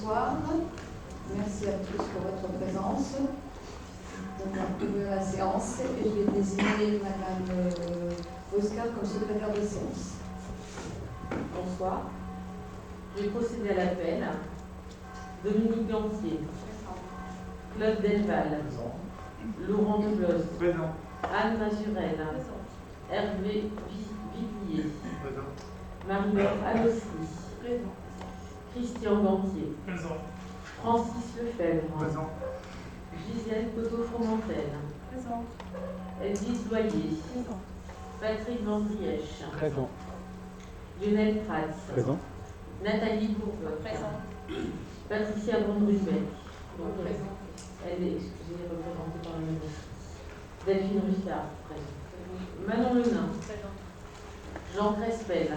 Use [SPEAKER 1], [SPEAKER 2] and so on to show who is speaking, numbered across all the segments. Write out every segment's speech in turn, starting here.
[SPEAKER 1] Bonsoir. Merci à tous pour votre présence. Donc, on va ouvrir la séance et je vais désigner Madame Oscar comme secrétaire de séance.
[SPEAKER 2] Bonsoir. Je vais procéder à l'appel. Dominique Gantier. Claude Delval. Laurent Deblos.
[SPEAKER 3] Présent.
[SPEAKER 2] Anne Mazurel. Hervé Vivier. Marie-Laure Alossi. Christian Gantier.
[SPEAKER 3] Présent.
[SPEAKER 2] Francis Lefebvre.
[SPEAKER 3] Présent.
[SPEAKER 2] Gisèle Coteau-Fromentel. Elvis Loyer. Patrick Vandrièche.
[SPEAKER 4] Présent.
[SPEAKER 2] Lionel Prats.
[SPEAKER 4] Présent.
[SPEAKER 2] Nathalie Bourbeuf. Patricia Brandrubeck. Elle est représentée par le ministre. Delphine Russard. Présent. Manon Lenain. Jean Crespel.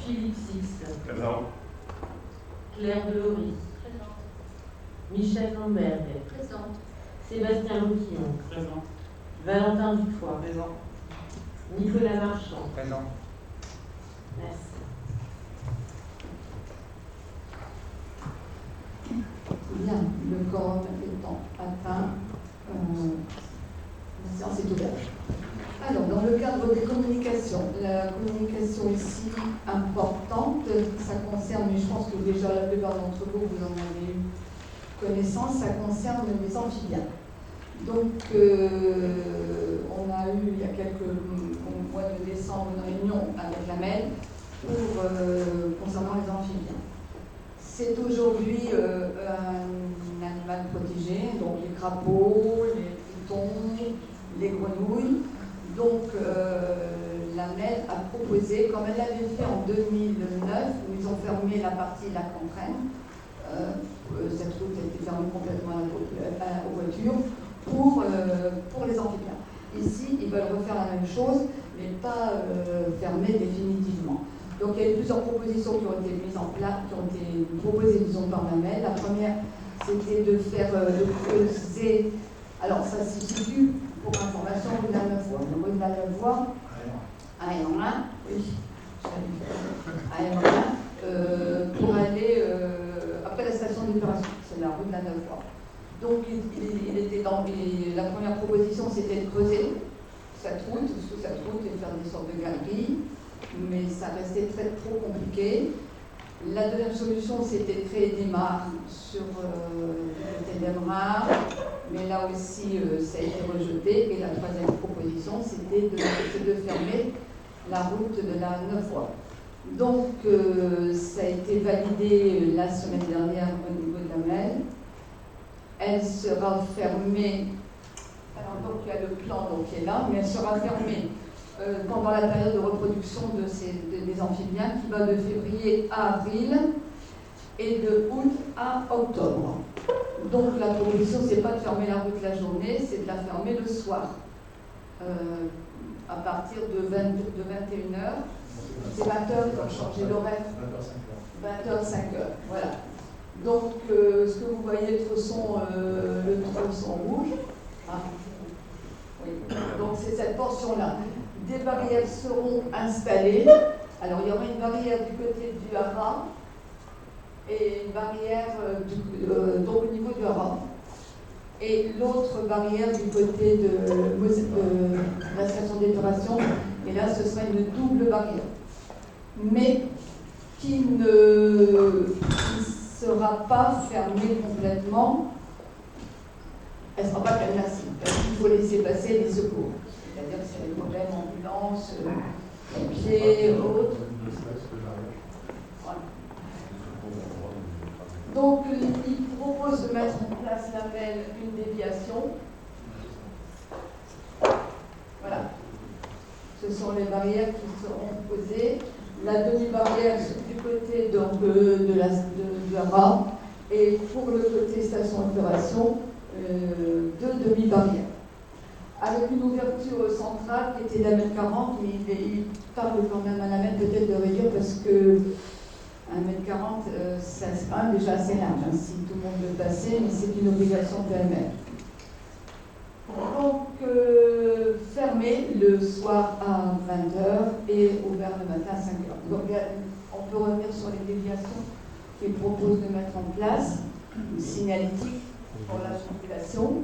[SPEAKER 2] Philippe Six.
[SPEAKER 3] Présent.
[SPEAKER 2] Claire Delory. Michel Lamberg. Sébastien Loquillon.
[SPEAKER 3] Présent.
[SPEAKER 2] Valentin Dufoy.
[SPEAKER 3] Présent.
[SPEAKER 2] Nicolas Marchand.
[SPEAKER 3] Présent.
[SPEAKER 2] Merci.
[SPEAKER 1] Bien, le quorum étant atteint, la séance est ouverte. Alors, dans le cadre des communications, la communication ici importante, ça concerne, mais je pense que déjà la plupart d'entre vous, vous en avez eu connaissance, ça concerne les amphibiens. Donc, on a eu il y a au mois de décembre une réunion avec la MED concernant les amphibiens. C'est aujourd'hui un animal protégé, donc les crapauds, les pitons, les grenouilles. Donc la MED a proposé, comme elle l'avait fait en 2009, où ils ont fermé la partie lac Entraîne, cette route a été fermée complètement aux voitures, pour les amphibiens. Ici, ils veulent refaire la même chose, mais pas fermer définitivement. Donc il y a eu plusieurs propositions qui ont été mises en place, qui ont été proposées, disons, par la MED. La première, c'était de faire de creuser. Alors ça se situe, pour information, rue de la Neuvoie. Rue de la Neuvoie, à Hénin, oui, à Hénin, pour aller après la station d'épuration, c'est la rue de la Neuvoie. Donc il était la première proposition, c'était de creuser cette route, sous cette route, et de faire des sortes de galeries. Mais ça restait trop compliqué. La deuxième solution, c'était de créer des mares sur le côté d'Emrard, mais là aussi, ça a été rejeté. Et la troisième proposition, c'était de fermer la route de la Neuvoie. Donc, ça a été validé la semaine dernière au niveau de la MED. Elle sera fermée, alors donc il y a le plan qui est là, mais elle sera fermée pendant la période de reproduction des amphibiens qui va de février à avril et de août à octobre. Donc la proposition, c'est pas de fermer la route la journée, c'est de la fermer le soir, à partir de 21h. C'est 20h, ils ont changé l'horaire. 20h, 5h, voilà. Donc ce que vous voyez, le tronçon rouge, oui. Donc c'est cette portion-là. Des barrières seront installées. Alors, il y aura une barrière du côté du haras et une barrière donc au niveau du haras. Et l'autre barrière du côté de la station d'épuration. Et là, ce sera une double barrière. Mais qui ne sera pas fermée complètement. Elle ne sera pas fermée ainsi, parce qu'il faut laisser passer les secours. C'est-à-dire que s'il y a des problèmes, ambulance, pompiers, autres. Voilà. Donc, il propose de mettre en place une déviation. Voilà. Ce sont les barrières qui seront posées. La demi-barrière du côté de la barre et pour le côté station d'opération, deux demi-barrières. avec une ouverture centrale qui était d'1,40 m, mais il parle quand même à la mètre peut-être de réduire parce que 1,40 m, c'est quand même déjà assez large, hein, si tout le monde veut passer, mais c'est une obligation PMR. Donc, fermé le soir à 20h et ouvert le matin à 5h. Donc, on peut revenir sur les déviations qu'il propose de mettre en place, une signalétique pour la circulation.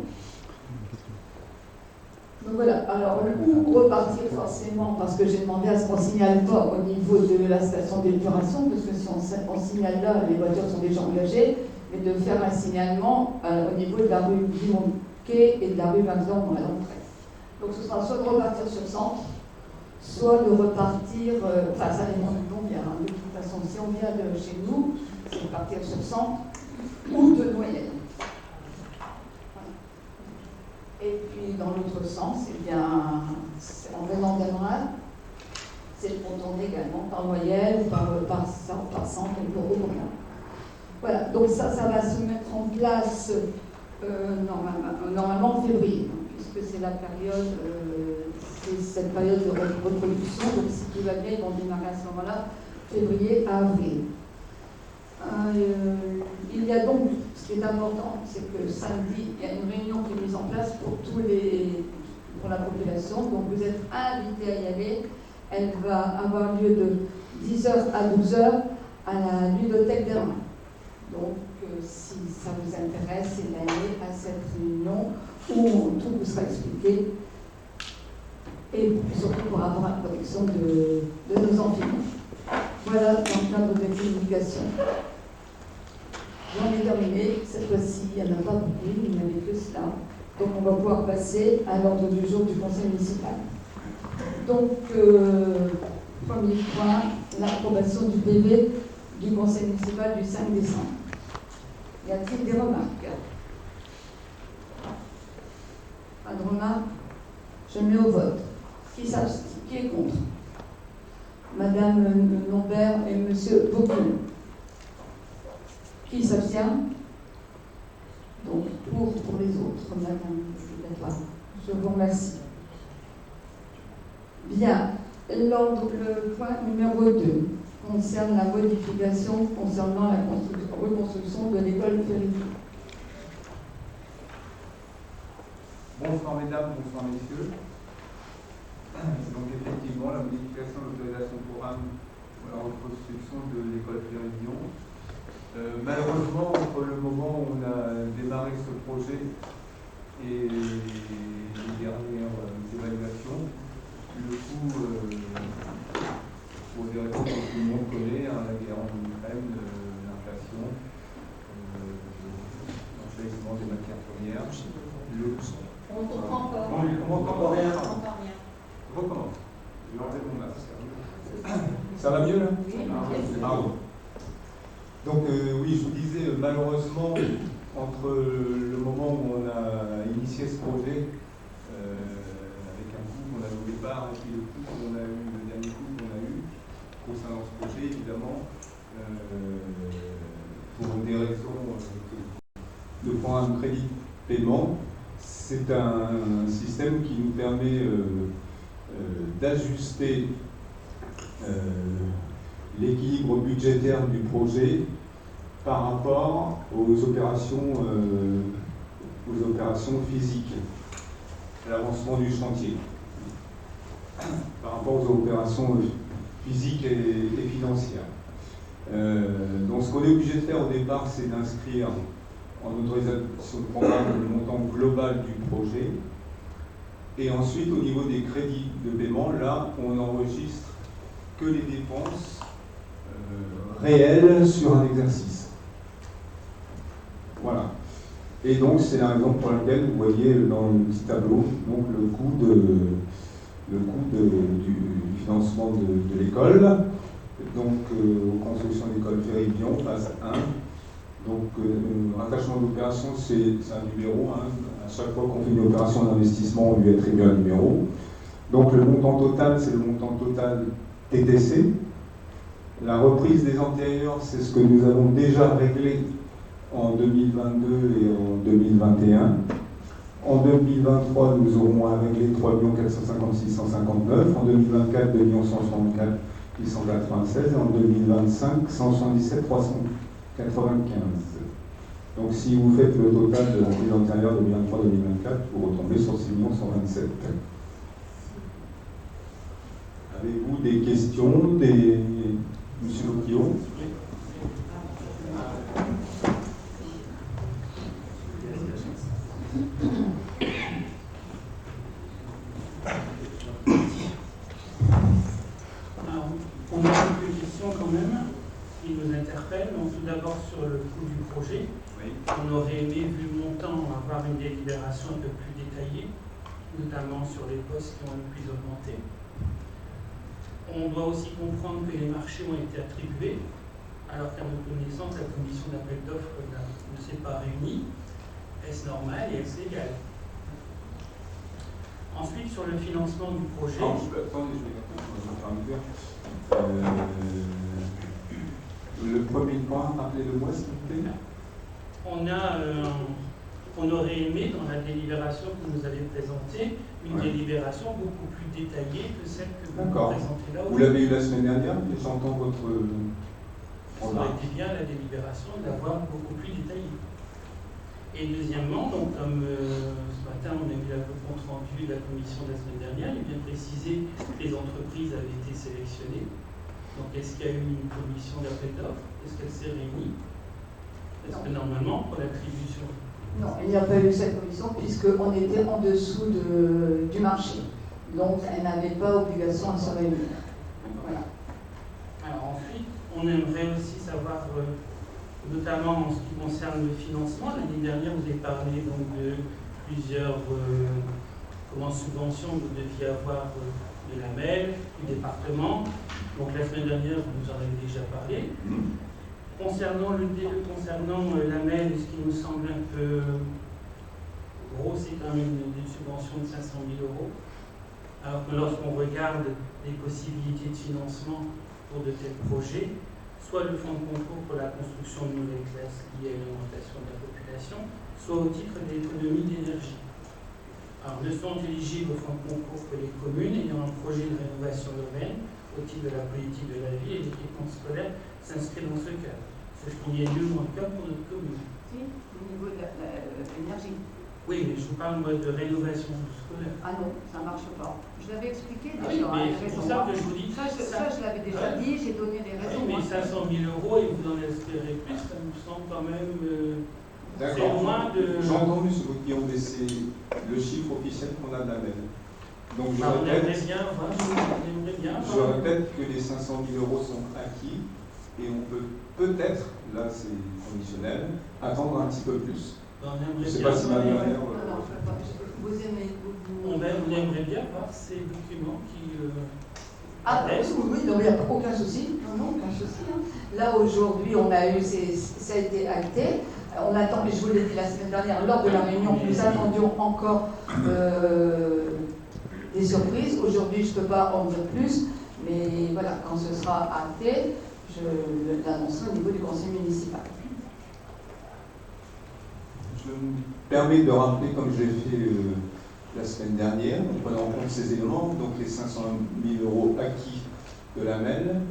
[SPEAKER 1] Donc voilà, alors où repartir forcément, parce que j'ai demandé à ce qu'on ne signale pas au niveau de la station d'épuration, parce que si on signale là, les voitures sont déjà engagées, mais de faire un signalement au niveau de la rue du Quai et de la rue 20 ans à l'entrée. Donc ce sera soit de repartir sur Centre, soit de repartir, enfin ça dépend de d'où on vient, hein. De toute façon, si on vient de chez nous, c'est de partir sur Centre ou de Noyelles. Et puis dans l'autre sens, eh bien, en venant d'Amerade, c'est de contourner également par Noyelles, par Centre et pour Aubryon. Voilà, donc ça va se mettre en place normalement en février, hein, puisque c'est la période, c'est cette période de reproduction, donc si tout va bien, ils vont démarrer à ce moment-là, février à avril. Il y a donc, ce qui est important, c'est que samedi, il y a une réunion qui est mise en place pour la population, donc vous êtes invités à y aller. Elle va avoir lieu de 10h à 12h à la ludothèque d'Hermann. Donc, si ça vous intéresse, c'est d'aller à cette réunion où tout vous sera expliqué, et surtout par rapport à la protection de nos enfants. Voilà, dans le cadre de communication. J'en ai terminé, cette fois-ci, il n'y en a pas beaucoup, il n'y avait que cela. Donc, on va pouvoir passer à l'ordre du jour du conseil municipal. Donc, premier point, l'approbation du PV du conseil municipal du 5 décembre. Y a-t-il des remarques? Pas de remarques? Je mets au vote. Qui est contre? Madame Nombert et Monsieur Bocquin. Qui s'abstient? Donc, pour les autres, Madame. Je vous remercie. Bien. Le point numéro 2 concerne la modification concernant la reconstruction de l'école Ferry-Pion.
[SPEAKER 3] Bonsoir mesdames, bonsoir messieurs. Donc effectivement, la modification de l'autorisation pour la reconstruction de l'école Ferry-Pion. Malheureusement, entre le moment où on a démarré ce projet et les dernières évaluations, le coût, pour des raisons que tout le monde connaît, hein, la guerre en Ukraine, l'inflation, l'enchevêtrement des matières premières,
[SPEAKER 1] On ne comprend pas.
[SPEAKER 3] On n'entend rien.
[SPEAKER 1] On n'entend rien.
[SPEAKER 3] Je recommence. Je vais enlever mon masque. Ça va mieux là?
[SPEAKER 1] Oui.
[SPEAKER 3] Ah bon. Donc oui, je vous disais, malheureusement, entre le moment où on a initié ce projet, avec un coût qu'on avait au départ, et puis le coût qu'on a eu, le dernier coût qu'on a eu, concernant ce projet, évidemment, pour des raisons de prendre un crédit de paiement, c'est un système qui nous permet d'ajuster l'équilibre budgétaire du projet par rapport aux opérations physiques, à l'avancement du chantier, par rapport aux opérations physiques et financières. Donc ce qu'on est obligé de faire au départ, c'est d'inscrire en autorisation de programme le montant global du projet. Et ensuite, au niveau des crédits de paiement, là, on n'enregistre que les dépenses réelles sur un exercice. Voilà. Et donc, c'est la raison pour laquelle vous voyez dans le petit tableau donc, le coût du financement de l'école. Donc, construction de l'école Ferry-Pion, phase 1. Donc, rattachement d'opération, c'est un numéro. Hein. À chaque fois qu'on fait une opération d'investissement, on lui attribue un numéro. Donc, le montant total, c'est le montant total TTC. La reprise des antérieurs, c'est ce que nous avons déjà réglé en 2022 et en 2021. En 2023, nous aurons à régler 3 456 659. En 2024, 2 164 896. Et en 2025, 177 395. Donc si vous faites le total de l'année antérieure 2023-2024, vous retombez sur 6 127. Avez-vous des questions, Monsieur Locchio?
[SPEAKER 4] On a quelques questions quand même qui nous interpellent. Donc, tout d'abord sur le coût du projet.
[SPEAKER 3] Oui.
[SPEAKER 4] On aurait aimé, vu le montant, avoir une délibération un peu plus détaillée, notamment sur les postes qui ont le plus augmenté. On doit aussi comprendre que les marchés ont été attribués, alors qu'à notre connaissance, la commission d'appel d'offres ne s'est pas réunie. Est-ce normal et est-ce légal? Ensuite, sur le financement du projet.
[SPEAKER 3] Attendez, je vais faire une le premier point, rappelez-le-moi s'il vous plaît.
[SPEAKER 4] On aurait aimé, dans la délibération que vous nous avez présentée, une délibération beaucoup plus détaillée que celle que vous nous présentez là.
[SPEAKER 3] Vous l'avez eu la semaine dernière, j'entends votre...
[SPEAKER 4] Ça aurait été bien la délibération d'avoir beaucoup plus détaillée. Et deuxièmement, donc, comme ce matin on a eu le compte rendu de la commission de la semaine dernière, il est bien précisé que les entreprises avaient été sélectionnées. Donc est-ce qu'il y a eu une commission d'appel d'offres? Est-ce qu'elle s'est réunie? Est-ce que normalement, pour l'attribution?
[SPEAKER 1] Non, il n'y a pas eu cette commission puisqu'on était en dessous du marché. Donc elle n'avait pas obligation à se réunir. Voilà.
[SPEAKER 4] Alors ensuite, on aimerait aussi savoir, notamment en ce qui concerne le financement. L'année dernière, vous avez parlé donc, de plusieurs subventions que vous deviez avoir de la MEL, du département. Donc la semaine dernière, vous nous en avez déjà parlé. Concernant le DE, concernant la MEL, ce qui nous semble un peu gros, c'est quand même une subvention de 500 000 €. Alors que lorsqu'on regarde les possibilités de financement pour de tels projets, soit le fonds de concours pour la construction de nouvelles classes liées à l'augmentation de la population, soit au titre de l'économie d'énergie. Alors, ne sont éligibles au fonds de concours que les communes ayant un projet de rénovation urbaine au titre de la politique de la ville et de l'équipement scolaire s'inscrit dans ce cadre. Ce qui n'est nullement le cas pour notre commune.
[SPEAKER 5] Si, au niveau de l'énergie.
[SPEAKER 4] Oui, mais je vous parle moi de rénovation scolaire.
[SPEAKER 5] Ah non, ça ne marche pas. Je l'avais expliqué
[SPEAKER 4] Ah
[SPEAKER 5] déjà.
[SPEAKER 4] oui, mais c'est pour ça que je vous dis.
[SPEAKER 5] Ça, je l'avais déjà dit, j'ai donné les raisons.
[SPEAKER 4] Oui, mais 500 000 € et vous en espérez plus, ça me semble quand même.
[SPEAKER 3] D'accord.
[SPEAKER 4] C'est loin de.
[SPEAKER 3] J'entends, monsieur Locchio, mais c'est le chiffre officiel qu'on a de la MEL. Donc je
[SPEAKER 4] on aimerait
[SPEAKER 3] répète,
[SPEAKER 4] bien voir.
[SPEAKER 3] je répète que les 500 000 € sont acquis et on peut peut-être, là c'est conditionnel, attendre un petit peu plus. Je ne sais pas si ma dernière.
[SPEAKER 1] Vous aimez.
[SPEAKER 4] On aimerait bien voir ces documents qui.
[SPEAKER 1] Oui, non, il n'y a aucun souci. Non, aucun souci. Hein. Là, aujourd'hui, on a eu, ça a été acté. On attend, mais je vous l'ai dit la semaine dernière, lors de la réunion, nous attendions encore des surprises. Aujourd'hui, je ne peux pas en dire plus, mais voilà, quand ce sera acté, je l'annoncerai au niveau du conseil municipal.
[SPEAKER 3] Je me permets de rappeler, comme je l'ai fait la semaine dernière, en prenant en compte ces éléments, donc les 500 000 € acquis de la MEL,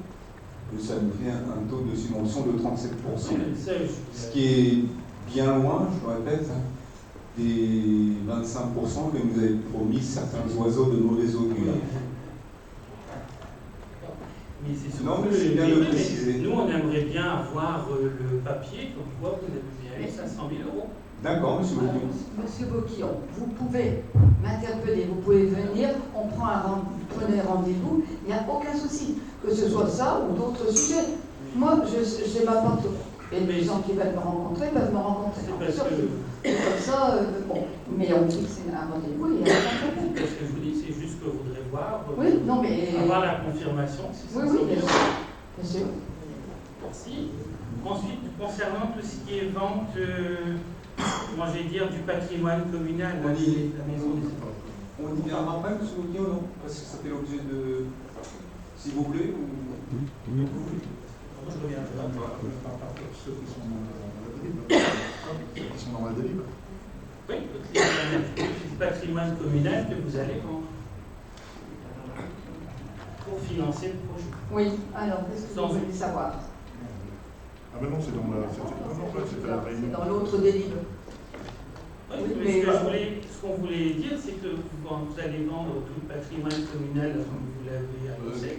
[SPEAKER 3] ça nous fait un taux de subvention de 37%. Ce qui est bien loin, je le répète, des 25% que nous avaient promis certains oiseaux de mauvais augure. Non, mais c'est bien de préciser.
[SPEAKER 4] Nous, on aimerait bien avoir le papier, comme quoi vous avez bien eu 500 000 €.
[SPEAKER 3] D'accord, monsieur Boquillon.
[SPEAKER 1] Monsieur Boquillon, vous pouvez m'interpeller, vous pouvez venir, on prend prenez rendez-vous, il n'y a aucun souci, que ce soit ça ou d'autres sujets. Moi, j'ai ma porte ouverte. Et les gens qui veulent me rencontrer peuvent me rencontrer. Comme ça, bon, mais on fixe un rendez-vous et il n'y a aucun problème.
[SPEAKER 4] Ce que je vous dis, c'est juste que je voudrais voir,
[SPEAKER 1] oui, non, mais...
[SPEAKER 4] avoir la confirmation. Si
[SPEAKER 1] oui, bien sûr. Bien sûr.
[SPEAKER 4] Merci. Ensuite, concernant tout ce qui est vente, comment je vais dire, du patrimoine communal, la maison des époques.
[SPEAKER 3] On y viendra après, monsieur Boquillon, non? Parce que ça fait l'objet de... S'il vous plaît, ou...
[SPEAKER 4] Je reviens.
[SPEAKER 6] Ceux qui sont dans la délibération.
[SPEAKER 4] Oui, du patrimoine communal que vous allez vendre pour financer le projet.
[SPEAKER 1] Oui, alors qu'est-ce que vous voulez savoir?
[SPEAKER 6] Ah ben non, c'est dans la... c'était la réunion.
[SPEAKER 1] C'est dans l'autre délire.
[SPEAKER 4] Oui, mais ce qu'on voulait dire, c'est que vous allez vendre tout le patrimoine communal, comme vous l'avez annoncé,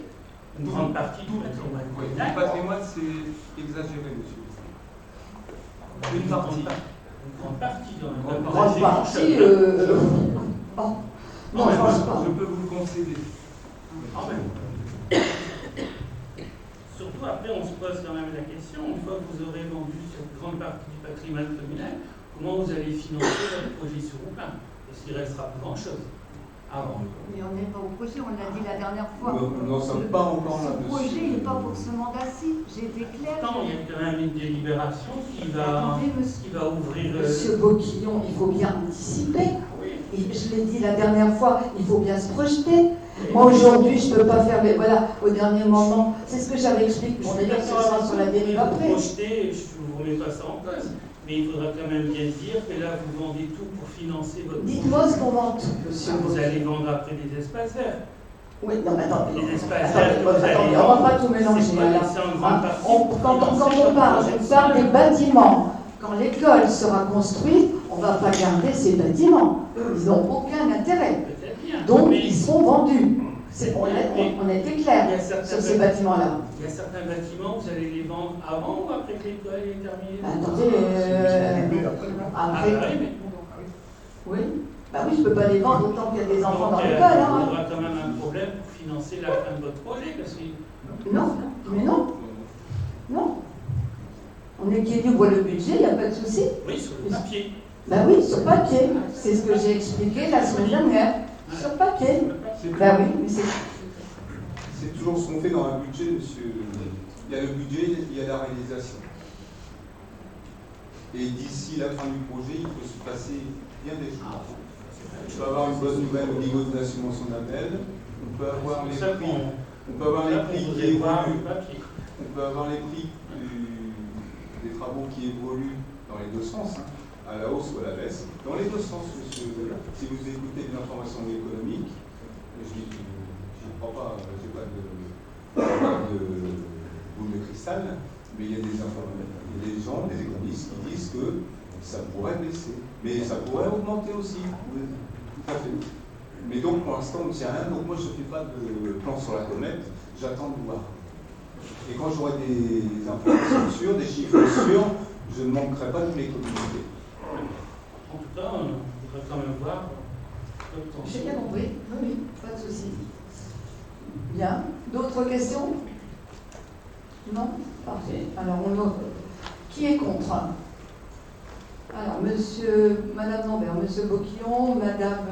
[SPEAKER 4] une grande partie du patrimoine communal.
[SPEAKER 3] Le patrimoine, c'est exagéré, monsieur. Une partie.
[SPEAKER 4] Une grande partie, dans
[SPEAKER 1] Une grande partie, oh. Non, je pense pas.
[SPEAKER 3] Je peux vous le concéder.
[SPEAKER 4] Quand même. Surtout après, on se pose quand même la question, une fois que vous aurez vendu cette grande partie du patrimoine communal, comment vous allez financer votre projet sur Rouplain? Parce qu'il ne restera plus grand-chose avant.
[SPEAKER 5] Mais on n'est pas au projet, on l'a dit la dernière fois.
[SPEAKER 3] Nous n'en sommes pas encore là-dessus.
[SPEAKER 5] Le projet n'est pas pour ce mandat-ci. J'ai été claire.
[SPEAKER 4] Pourtant, il y a quand même une délibération qui va ouvrir...
[SPEAKER 1] Monsieur Boquillon, il faut bien anticiper.
[SPEAKER 4] Oui.
[SPEAKER 1] Et je l'ai dit la dernière fois, il faut bien se projeter. Moi aujourd'hui, je ne peux pas faire, mais voilà, au dernier moment, c'est ce que j'avais expliqué. Bon, d'ailleurs, ce sera sur la dérive après.
[SPEAKER 4] Projeter, je ne vous remets pas ça en place, mais il faudra quand même bien dire que là, vous vendez tout pour financer votre...
[SPEAKER 1] Dites-moi ce qu'on vend tout, monsieur.
[SPEAKER 4] Vous allez vendre après des espaces verts.
[SPEAKER 1] Oui, non, mais attendez.
[SPEAKER 4] Les espaces
[SPEAKER 1] Attendez,
[SPEAKER 4] verts, vous allez
[SPEAKER 1] on ne va
[SPEAKER 4] vendre.
[SPEAKER 1] pas tout mélanger.
[SPEAKER 4] C'est pas
[SPEAKER 1] Là.
[SPEAKER 4] laissé en grande partie
[SPEAKER 1] Quand
[SPEAKER 4] pour financer
[SPEAKER 1] on parle,
[SPEAKER 4] votre
[SPEAKER 1] je parle des bâtiments. Quand l'école sera construite, on ne va pas garder ces bâtiments. Ils n'ont aucun intérêt.
[SPEAKER 4] Peut-être bien.
[SPEAKER 1] Donc,
[SPEAKER 4] Mais
[SPEAKER 1] ils seront vendus. On a été clair sur ces bâtiments-là.
[SPEAKER 4] il y a certains bâtiments, vous allez les vendre avant ou après que l'école est terminée?
[SPEAKER 1] Attendez, après.
[SPEAKER 4] Ah, oui, mais...
[SPEAKER 1] Oui. Bah oui, je ne peux pas les vendre autant qu'il y a des enfants dans
[SPEAKER 4] Donc,
[SPEAKER 1] l'école.
[SPEAKER 4] il y
[SPEAKER 1] Hein.
[SPEAKER 4] aura quand même un problème pour financer la fin de votre projet, parce que...
[SPEAKER 1] Non, mais non. Non. On équilibre le budget, il n'y a pas de souci.
[SPEAKER 4] Oui, sur le papier.
[SPEAKER 1] Ben oui, sur papier. C'est ce que j'ai expliqué la semaine dernière. Sur papier. Ben oui, mais
[SPEAKER 3] C'est toujours ce qu'on fait dans un budget, monsieur. Il y a le budget, il y a la réalisation. Et d'ici la fin du projet, il faut se passer bien des choses. On peut avoir une bonne nouvelle au niveau de la subvention d'appel. On peut avoir les prix. On peut avoir les prix qui évoluent. On peut avoir les prix des travaux qui évoluent dans les deux sens, hein, à la hausse ou à la baisse. Dans les deux sens, monsieur. Si vous écoutez de l'information économique, je ne crois pas, je n'ai pas de boule de cristal, mais il y a des gens, des économistes qui disent que ça pourrait baisser, mais ça pourrait augmenter aussi. Tout à fait. Mais donc pour l'instant on ne tient rien, donc moi je ne fais pas de plan sur la comète, j'attends de voir. Et quand j'aurai des informations sûres, des chiffres sûrs, je ne manquerai pas de les communiquer.
[SPEAKER 4] En tout cas, on voudrait quand même voir.
[SPEAKER 1] j'ai bien compris. Oui, oui, pas de souci. Bien. D'autres questions? Non? Parfait. Alors, qui est contre? Alors, Madame Lambert, Monsieur Boquillon, Madame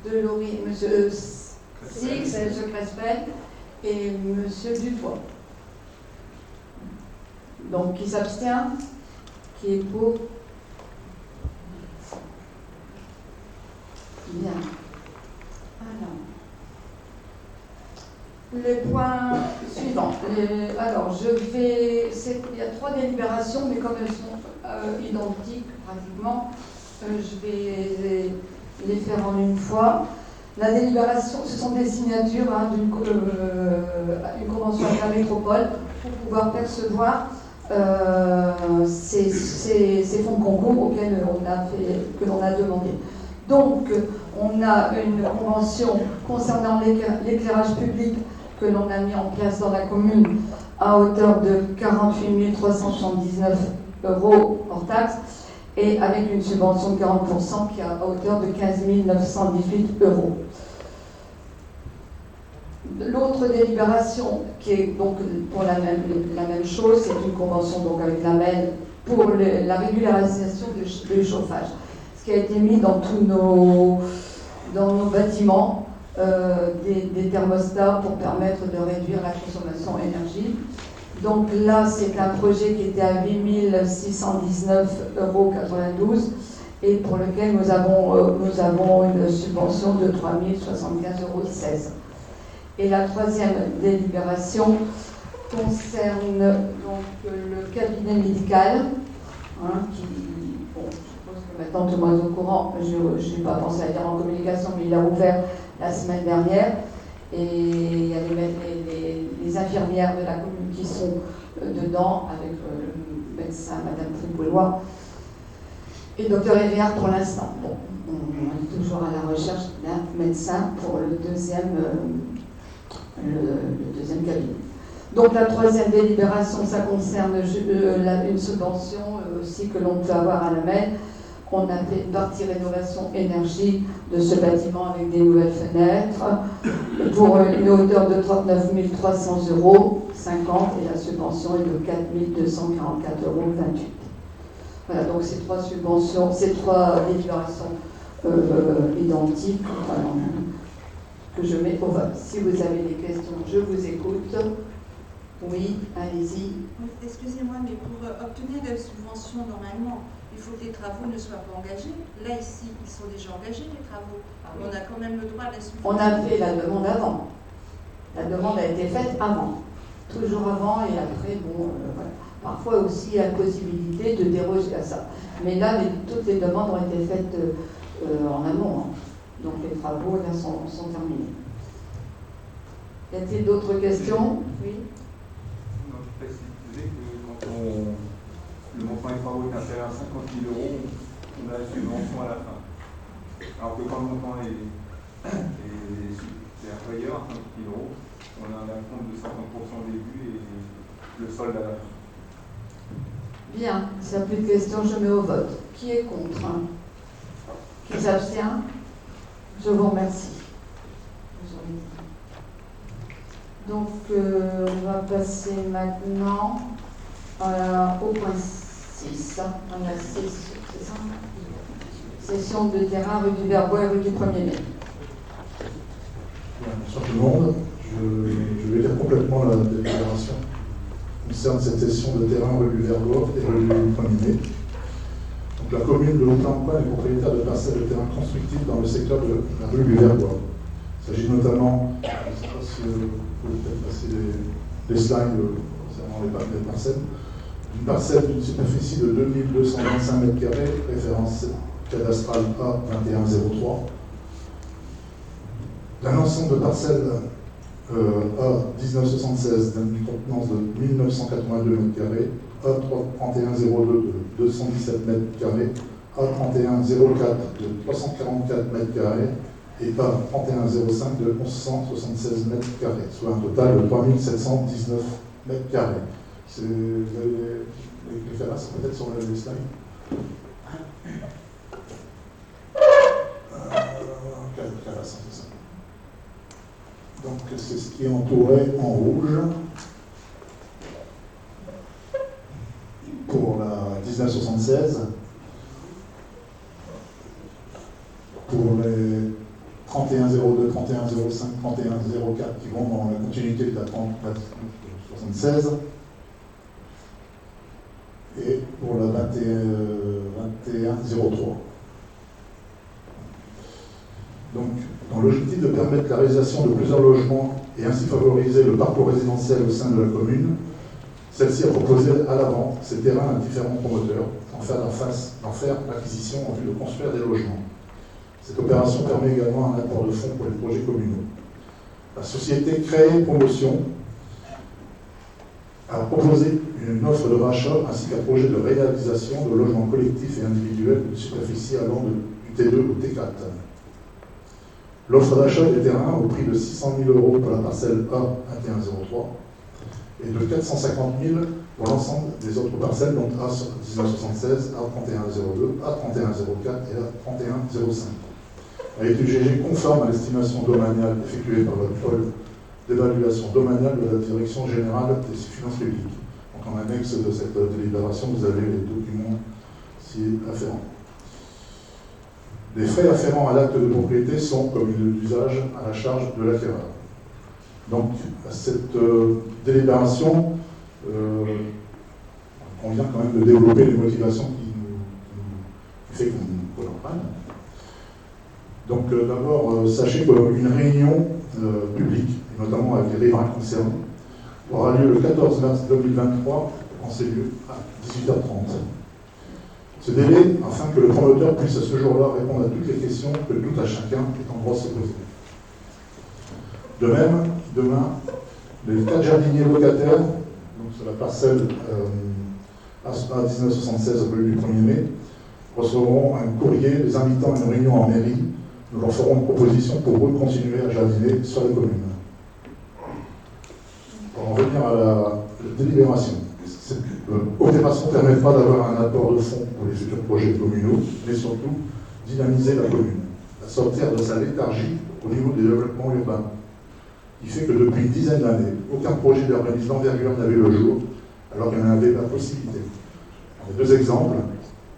[SPEAKER 1] Delory, Monsieur Six, Monsieur Crespel et Monsieur Dutoit. Donc, qui s'abstient? Qui est pour? Bien. Alors, les points suivants. Alors, il y a 3 délibérations, mais comme elles sont identiques pratiquement, je vais les faire en une fois. La délibération, ce sont des signatures d'une convention avec la métropole pour pouvoir percevoir ces fonds de concours auxquels que l'on a demandé. Donc, on a une convention concernant l'éclairage public que l'on a mis en place dans la commune à hauteur de 48 379 € hors taxe et avec une subvention de 40% qui est à hauteur de 15 918 €. L'autre délibération, qui est donc pour la même chose, c'est une convention donc avec la MED pour la régularisation du chauffage. Ce qui a été mis dans tous nos bâtiments, des thermostats pour permettre de réduire la consommation énergie. Donc là, c'est un projet qui était à 8 619,92 € et pour lequel nous avons une subvention de 3 075,16 €. Et la troisième délibération concerne donc le cabinet médical, qui, bon, je suppose Maintenant, tout le monde est au courant. Je n'ai pas pensé à dire en communication, mais il a ouvert la semaine dernière. Et il y a les infirmières de la commune qui sont dedans, avec le médecin, Madame Tripoulois, et Dr Herriard pour l'instant. Bon, on est toujours à la recherche d'un médecin pour le deuxième cabinet. Donc la troisième délibération, ça concerne une subvention aussi que l'on peut avoir à la MEL. On a fait une partie rénovation énergie de ce bâtiment avec des nouvelles fenêtres pour une hauteur de 39 300 € et la subvention est de 4 244 € Voilà, donc ces trois subventions, ces trois délibérations identiques que je mets au vote. Si vous avez des questions, je vous écoute. Oui, allez-y.
[SPEAKER 5] Excusez-moi, mais pour obtenir la subvention, normalement, il faut que les travaux ne soient pas engagés. Là, ici, ils sont déjà engagés, les travaux. On a quand même le droit à la subvention.
[SPEAKER 1] On a fait la demande avant. La demande a été faite avant. Toujours avant et après, bon, voilà. Parfois aussi, il y a la possibilité de déroger à ça. Mais là, toutes les demandes ont été faites en amont. Hein. Donc les travaux, là, sont terminés. Y a-t-il d'autres questions? Oui.
[SPEAKER 3] On a précisé que quand le montant des travaux est inférieur à 50 000 €, on a la subvention à la fin. Alors que quand le montant est inférieur à 50 000 €, on a un acompte de 50% au début et le solde à la fin.
[SPEAKER 1] Bien, s'il n'y a plus de questions, je mets au vote. Qui est contre? Qui s'abstient? Je vous remercie. Donc, on va passer maintenant au point 6. On a 6, c'est ça? Session de terrain rue du Verbois et rue du 1er mai.
[SPEAKER 6] Bonsoir tout le monde. Je vais lire complètement la déclaration qui concerne cette session de terrain rue du Verbois et rue du 1er mai. Donc, la commune de Haut-Plain est propriétaire de parcelles de terrain constructibles dans le secteur de la rue du Verbois. Il s'agit notamment, je ne sais pas si vous pouvez peut-être passer les slides concernant les parcelles, d'une parcelle d'une superficie de 2225 m², référence cadastrale A2103, d'un ensemble de parcelles A1976 d'une contenance de 1982 m², A3102 de 217 m², A3104 de 344 m² et A3105 de 1176 m², soit un total de 3719 m². Vous avez les références peut-être sur les slides. C'est ça. Donc c'est ce qui est entouré en rouge pour la 1976. Pour les 3102, 3105, 3104 qui vont dans la continuité de la 76. Et pour la 2103. Donc, dans l'objectif de permettre la réalisation de plusieurs logements et ainsi favoriser le parcours résidentiel au sein de la commune, celle-ci a proposé à l'avant ces terrains à différents promoteurs, d'en faire l'acquisition en vue de construire des logements. Cette opération permet également un apport de fonds pour les projets communaux. La société Créer Promotion a proposé une offre de rachat ainsi qu'un projet de réalisation de logements collectifs et individuels de superficie allant du T2 au T4. L'offre d'achat des terrains au prix de 600 000 € pour la parcelle A2103 et de 450 000 pour l'ensemble des autres parcelles, donc A1976, A3102, A3104 et A3105. A été jugée conforme à l'estimation domaniale effectuée par le pôle d'évaluation domaniale de la Direction générale des finances publiques. Donc en annexe de cette délibération, vous avez les documents ci afférents. Les frais afférents à l'acte de propriété sont, comme d'usage, à la charge de l'acquéreur. Donc, à cette délibération, on vient quand même de développer les motivations qui fait qu'on en parle. Donc, d'abord, sachez qu'une réunion publique, et notamment avec les riverains concernés, aura lieu le 14 mars 2023 en ces lieux à 18h30. Ce délai, afin que le promoteur puisse à ce jour-là répondre à toutes les questions que tout à chacun est en droit de se poser. De même, demain, les 4 jardiniers locataires, donc sur la parcelle à 1976 rue du 1er mai, recevront un courrier les invitant à une réunion en mairie. Nous leur ferons une proposition pour eux continuer à jardiner sur la commune. Pour en revenir à la délibération, cette opération permettra d'avoir un apport de fonds pour les futurs projets communaux, mais surtout dynamiser la commune, la sortir de sa léthargie au niveau des développements urbains, qui fait que depuis une dizaine d'années, aucun projet d'urbanisme d'envergure n'avait le jour, alors qu'il y en avait la possibilité. On a 2 exemples.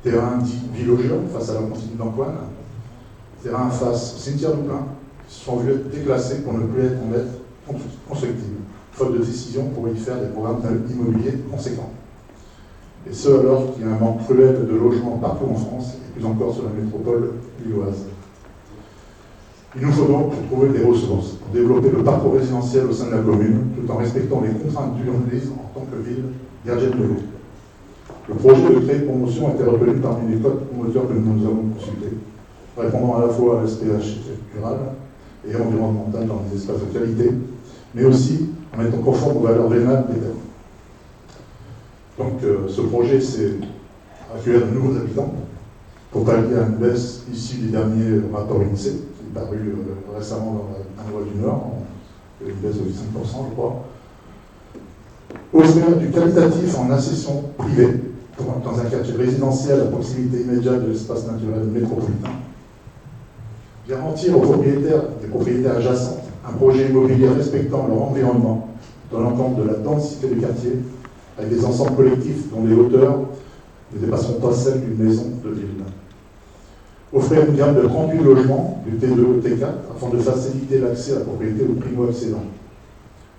[SPEAKER 6] Terrain dit Villogeur, face à la continue d'Antoine, terrain face au cimetière du Plein, qui se sont vus être déclassés pour ne plus être en être constructibles, faute de décision pour y faire des programmes immobiliers conséquents. Et ce, alors qu'il y a un manque cruel de logements partout en France, et plus encore sur la métropole lilloise. Il nous faut donc trouver des ressources pour développer le parcours résidentiel au sein de la commune, tout en respectant les contraintes d'urbanisme en tant que ville gardienne de l'eau. Le projet de créer une promotion a été retenu parmi les codes promoteurs que nous avons consultés, répondant à la fois à l'aspect architectural et environnemental dans les espaces de qualité, mais aussi en étant conforme aux valeurs vénales des terres. Donc ce projet, c'est accueillir de nouveaux habitants pour pallier à une baisse issue des derniers rapports INSEE, qui est paru récemment dans la loi du Nord, une baisse de 5%, je crois. Offrir du qualitatif en accession privée, dans un quartier résidentiel à proximité immédiate de l'espace naturel métropolitain. Garantir aux propriétaires des propriétés adjacentes un projet immobilier respectant leur environnement, tenant compte de la densité du quartier, avec des ensembles collectifs dont les hauteurs ne dépasseront pas celles d'une maison de ville. Offrir une gamme de 38 logements, du T2 au T4, afin de faciliter l'accès à la propriété aux primo-accédants.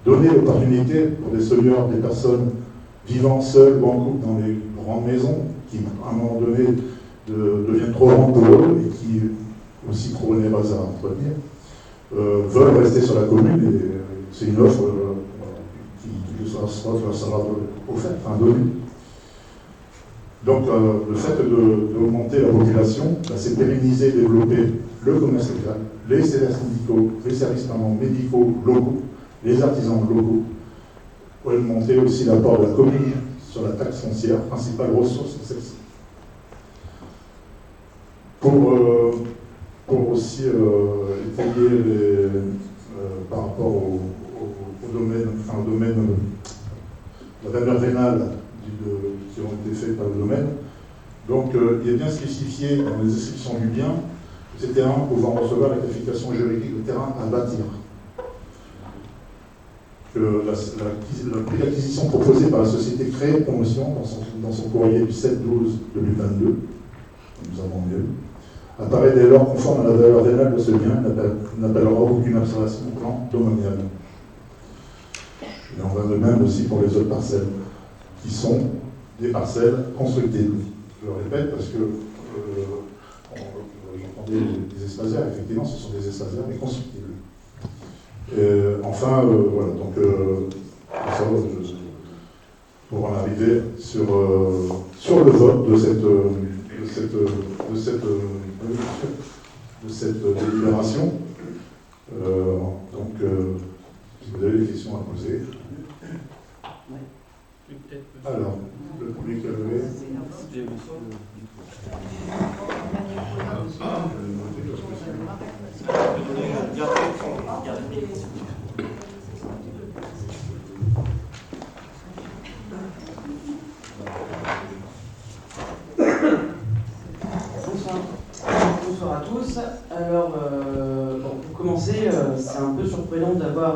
[SPEAKER 6] Donner l'opportunité pour des seniors, des personnes vivant seules ou en couple dans les grandes maisons, qui à un moment donné deviennent trop grandes pour eux et qui aussi trop onéreuses à entretenir, veulent rester sur la commune, et c'est une offre qui sera offerte, donnée. Donc le fait d'augmenter la population, c'est pérenniser et développer le commerce local, les services syndicaux, les services médicaux locaux, les artisans locaux, pour augmenter aussi l'apport de la commune sur la taxe foncière, principale ressource de celle-ci. Pour aussi étayer par rapport au domaine, la valeur vénale qui ont été faits par le domaine. Donc, il est bien spécifié dans les descriptions du bien que ces terrains pouvant recevoir la qualification juridique de terrain à bâtir. Que le prix d'acquisition proposé par la société Créer Promotion dans son courrier du 7-12-2022, nous avons mieux, apparaît dès lors conforme à la valeur vénale de ce bien, n'appellera aucune observation au plan domanial. Et on va de même aussi pour les autres parcelles, qui sont des parcelles constructibles. Je le répète parce que j'entendais des espaces verts, effectivement ce sont des espaces verts mais constructibles. Enfin, voilà, donc pour en arriver sur le vote de cette délibération. Donc, si vous avez des questions à poser. Alors, le premier qui a levé.
[SPEAKER 7] Bonsoir à tous. Alors, pour commencer, c'est un peu surprenant d'avoir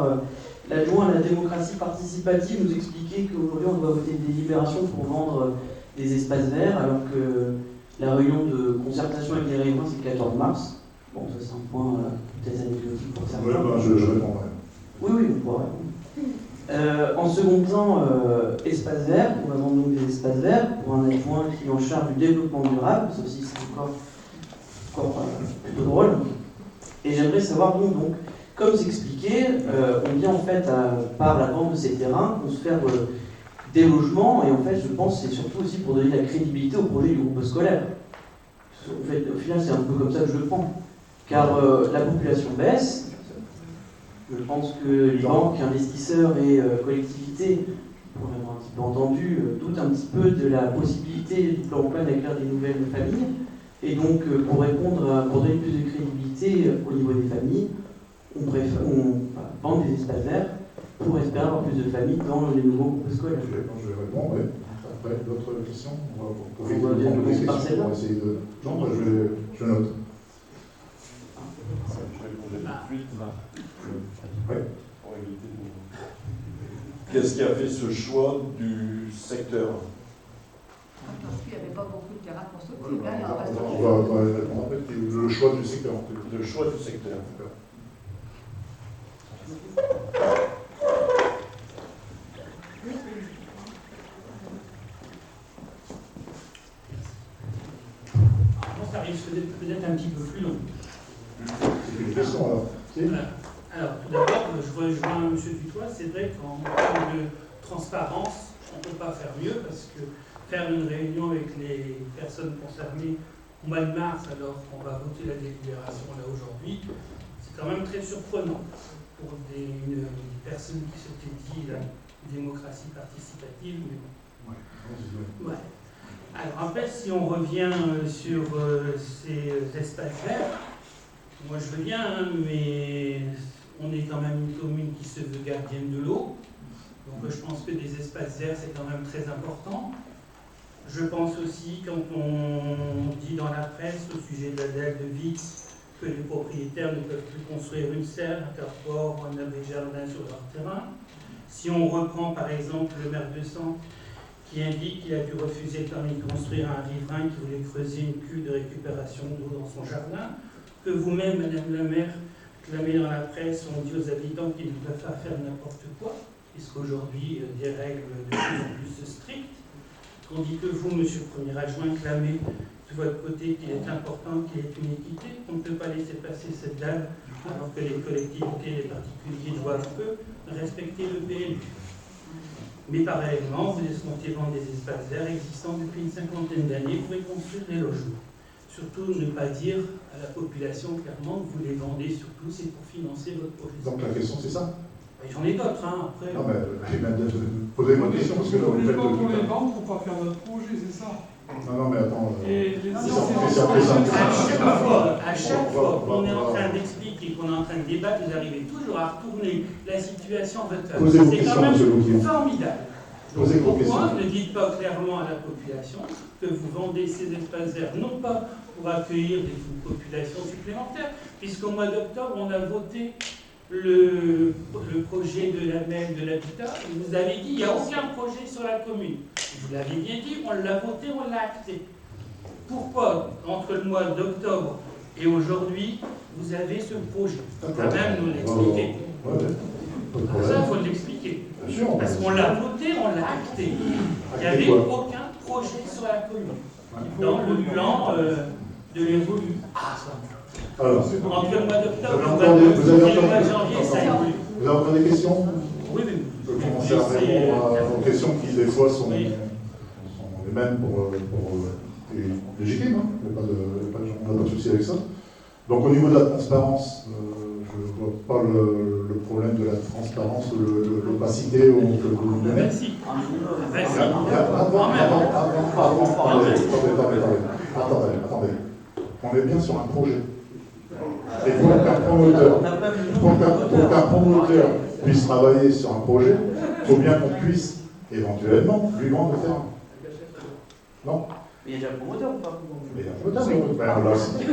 [SPEAKER 7] l'adjoint à la démocratie participative nous expliquer qu'aujourd'hui on doit voter une délibération pour vendre des espaces verts, alors que la réunion de concertation avec les riverains c'est le 14 mars. Bon, ça c'est un point peut-être anecdotique pour certains.
[SPEAKER 6] Oui, je répondrai.
[SPEAKER 7] Oui, vous pourrez répondre. En second temps, espaces verts, on va vendre donc des espaces verts pour un adjoint qui est en charge du développement durable, ça aussi c'est encore plutôt drôle. Et j'aimerais savoir donc comme c'est expliqué, on vient en fait par la vente de ces terrains construire des logements, et en fait, je pense que c'est surtout aussi pour donner de la crédibilité au projet du groupe scolaire. En fait, au final, c'est un peu comme ça que je le prends. Car la population baisse. Je pense que les banques, investisseurs et collectivités, pour avoir un petit peu entendu, doutent un petit peu de la possibilité du plan emploi d'accueillir des nouvelles familles. Et donc, pour donner plus de crédibilité au niveau des familles, on vend des espaces verts pour espérer avoir plus de familles dans les nouveaux groupes scolaires.
[SPEAKER 6] Je vais répondre, oui. Après, d'autres questions? On va
[SPEAKER 7] On va bien commencer par celle-là.
[SPEAKER 6] On va essayer de... Jean, moi, je note.
[SPEAKER 8] Qu'est-ce qui a fait ce choix du secteur?
[SPEAKER 1] Parce qu'il n'y avait pas beaucoup de terrain constructible.
[SPEAKER 6] On va répondre après. Le choix du secteur.
[SPEAKER 8] Le choix du secteur.
[SPEAKER 4] Ça risque peut-être un petit peu plus long.
[SPEAKER 6] C'est une question alors.
[SPEAKER 4] Voilà. Alors, tout d'abord, je rejoins M. Dutoit, c'est vrai qu'en termes de transparence, on ne peut pas faire mieux parce que faire une réunion avec les personnes concernées au mois de mars, alors qu'on va voter la délibération là aujourd'hui, c'est quand même très surprenant pour des personnes qui s'étaient dit la démocratie participative. Mais bon. Ouais. Alors après, si on revient sur ces espaces verts, moi je veux bien, hein, mais on est quand même une commune qui se veut gardienne de l'eau. Donc je pense que des espaces verts, c'est quand même très important. Je pense aussi, quand on dit dans la presse au sujet de la DEL de Vic que les propriétaires ne peuvent plus construire une serre, un carport ou un abri-jardin sur leur terrain. Si on reprend par exemple le maire de Sens qui indique qu'il a dû refuser le permis de construire un riverain qui voulait creuser une cuve de récupération d'eau dans son jardin, que vous-même, Madame la maire, clamez dans la presse, on dit aux habitants qu'ils ne peuvent pas faire n'importe quoi, puisqu'aujourd'hui, des règles de plus en plus strictes, tandis que vous, Monsieur le Premier Adjoint, clamez de votre côté qu'il est important qu'il y ait une équité, on ne peut pas laisser passer cette dalle alors que les collectivités, les particuliers doivent, eux, respecter le PLU. Mais parallèlement, vous escomptez vendre des espaces verts existants depuis une cinquantaine d'années pour y construire des logements. Surtout ne pas dire à la population clairement que vous les vendez surtout, c'est pour financer votre projet.
[SPEAKER 6] Donc la question c'est ça?
[SPEAKER 4] J'en ai d'autres, hein, après.
[SPEAKER 6] Non, mais posez votre question parce que là, vous faites
[SPEAKER 9] on les vend pour pas faire notre projet, c'est ça?
[SPEAKER 6] Non, mais attends.
[SPEAKER 4] À chaque fois qu'on est en train d'expliquer, qu'on est en train de débattre, vous arrivez toujours à retourner la situation en votre faveur. C'est quand même formidable. Donc pourquoi ne dites pas clairement à la population que vous vendez ces espaces verts, non pas pour accueillir des populations supplémentaires, puisqu'au mois d'octobre, on a voté le projet de la MEL de l'habitat, et vous avez dit qu'il n'y a aucun projet sur la commune. Vous l'avez bien dit, on l'a voté, on l'a acté. Pourquoi, entre le mois d'octobre et aujourd'hui, vous avez ce projet? Quand même nous l'expliquer. Ça, il faut l'expliquer. Parce qu'on l'a voté, on l'a acté. Il n'y avait aucun projet sur la commune. Dans le plan de l'évolution.
[SPEAKER 6] Alors,
[SPEAKER 4] entre le mois d'octobre et le mois de janvier, ça évolue.
[SPEAKER 6] Vous avez encore des questions?
[SPEAKER 4] Oui, oui.
[SPEAKER 6] Je peux commencer à répondre aux questions qui, des fois, sont les mêmes pour légitimes. Il n'y a pas de souci avec ça. Donc, au niveau de la transparence, je ne vois pas le problème de la transparence, de l'opacité que vous donnez.
[SPEAKER 4] Merci.
[SPEAKER 6] Attendez. On est bien sur un projet. Et pour qu'un promoteur puisse travailler sur un projet, il faut bien qu'on puisse éventuellement lui vendre le terrain. Non?
[SPEAKER 7] Mais il y a déjà un promoteur ou pas?
[SPEAKER 6] Mais il y a un promoteur, on l'a cité.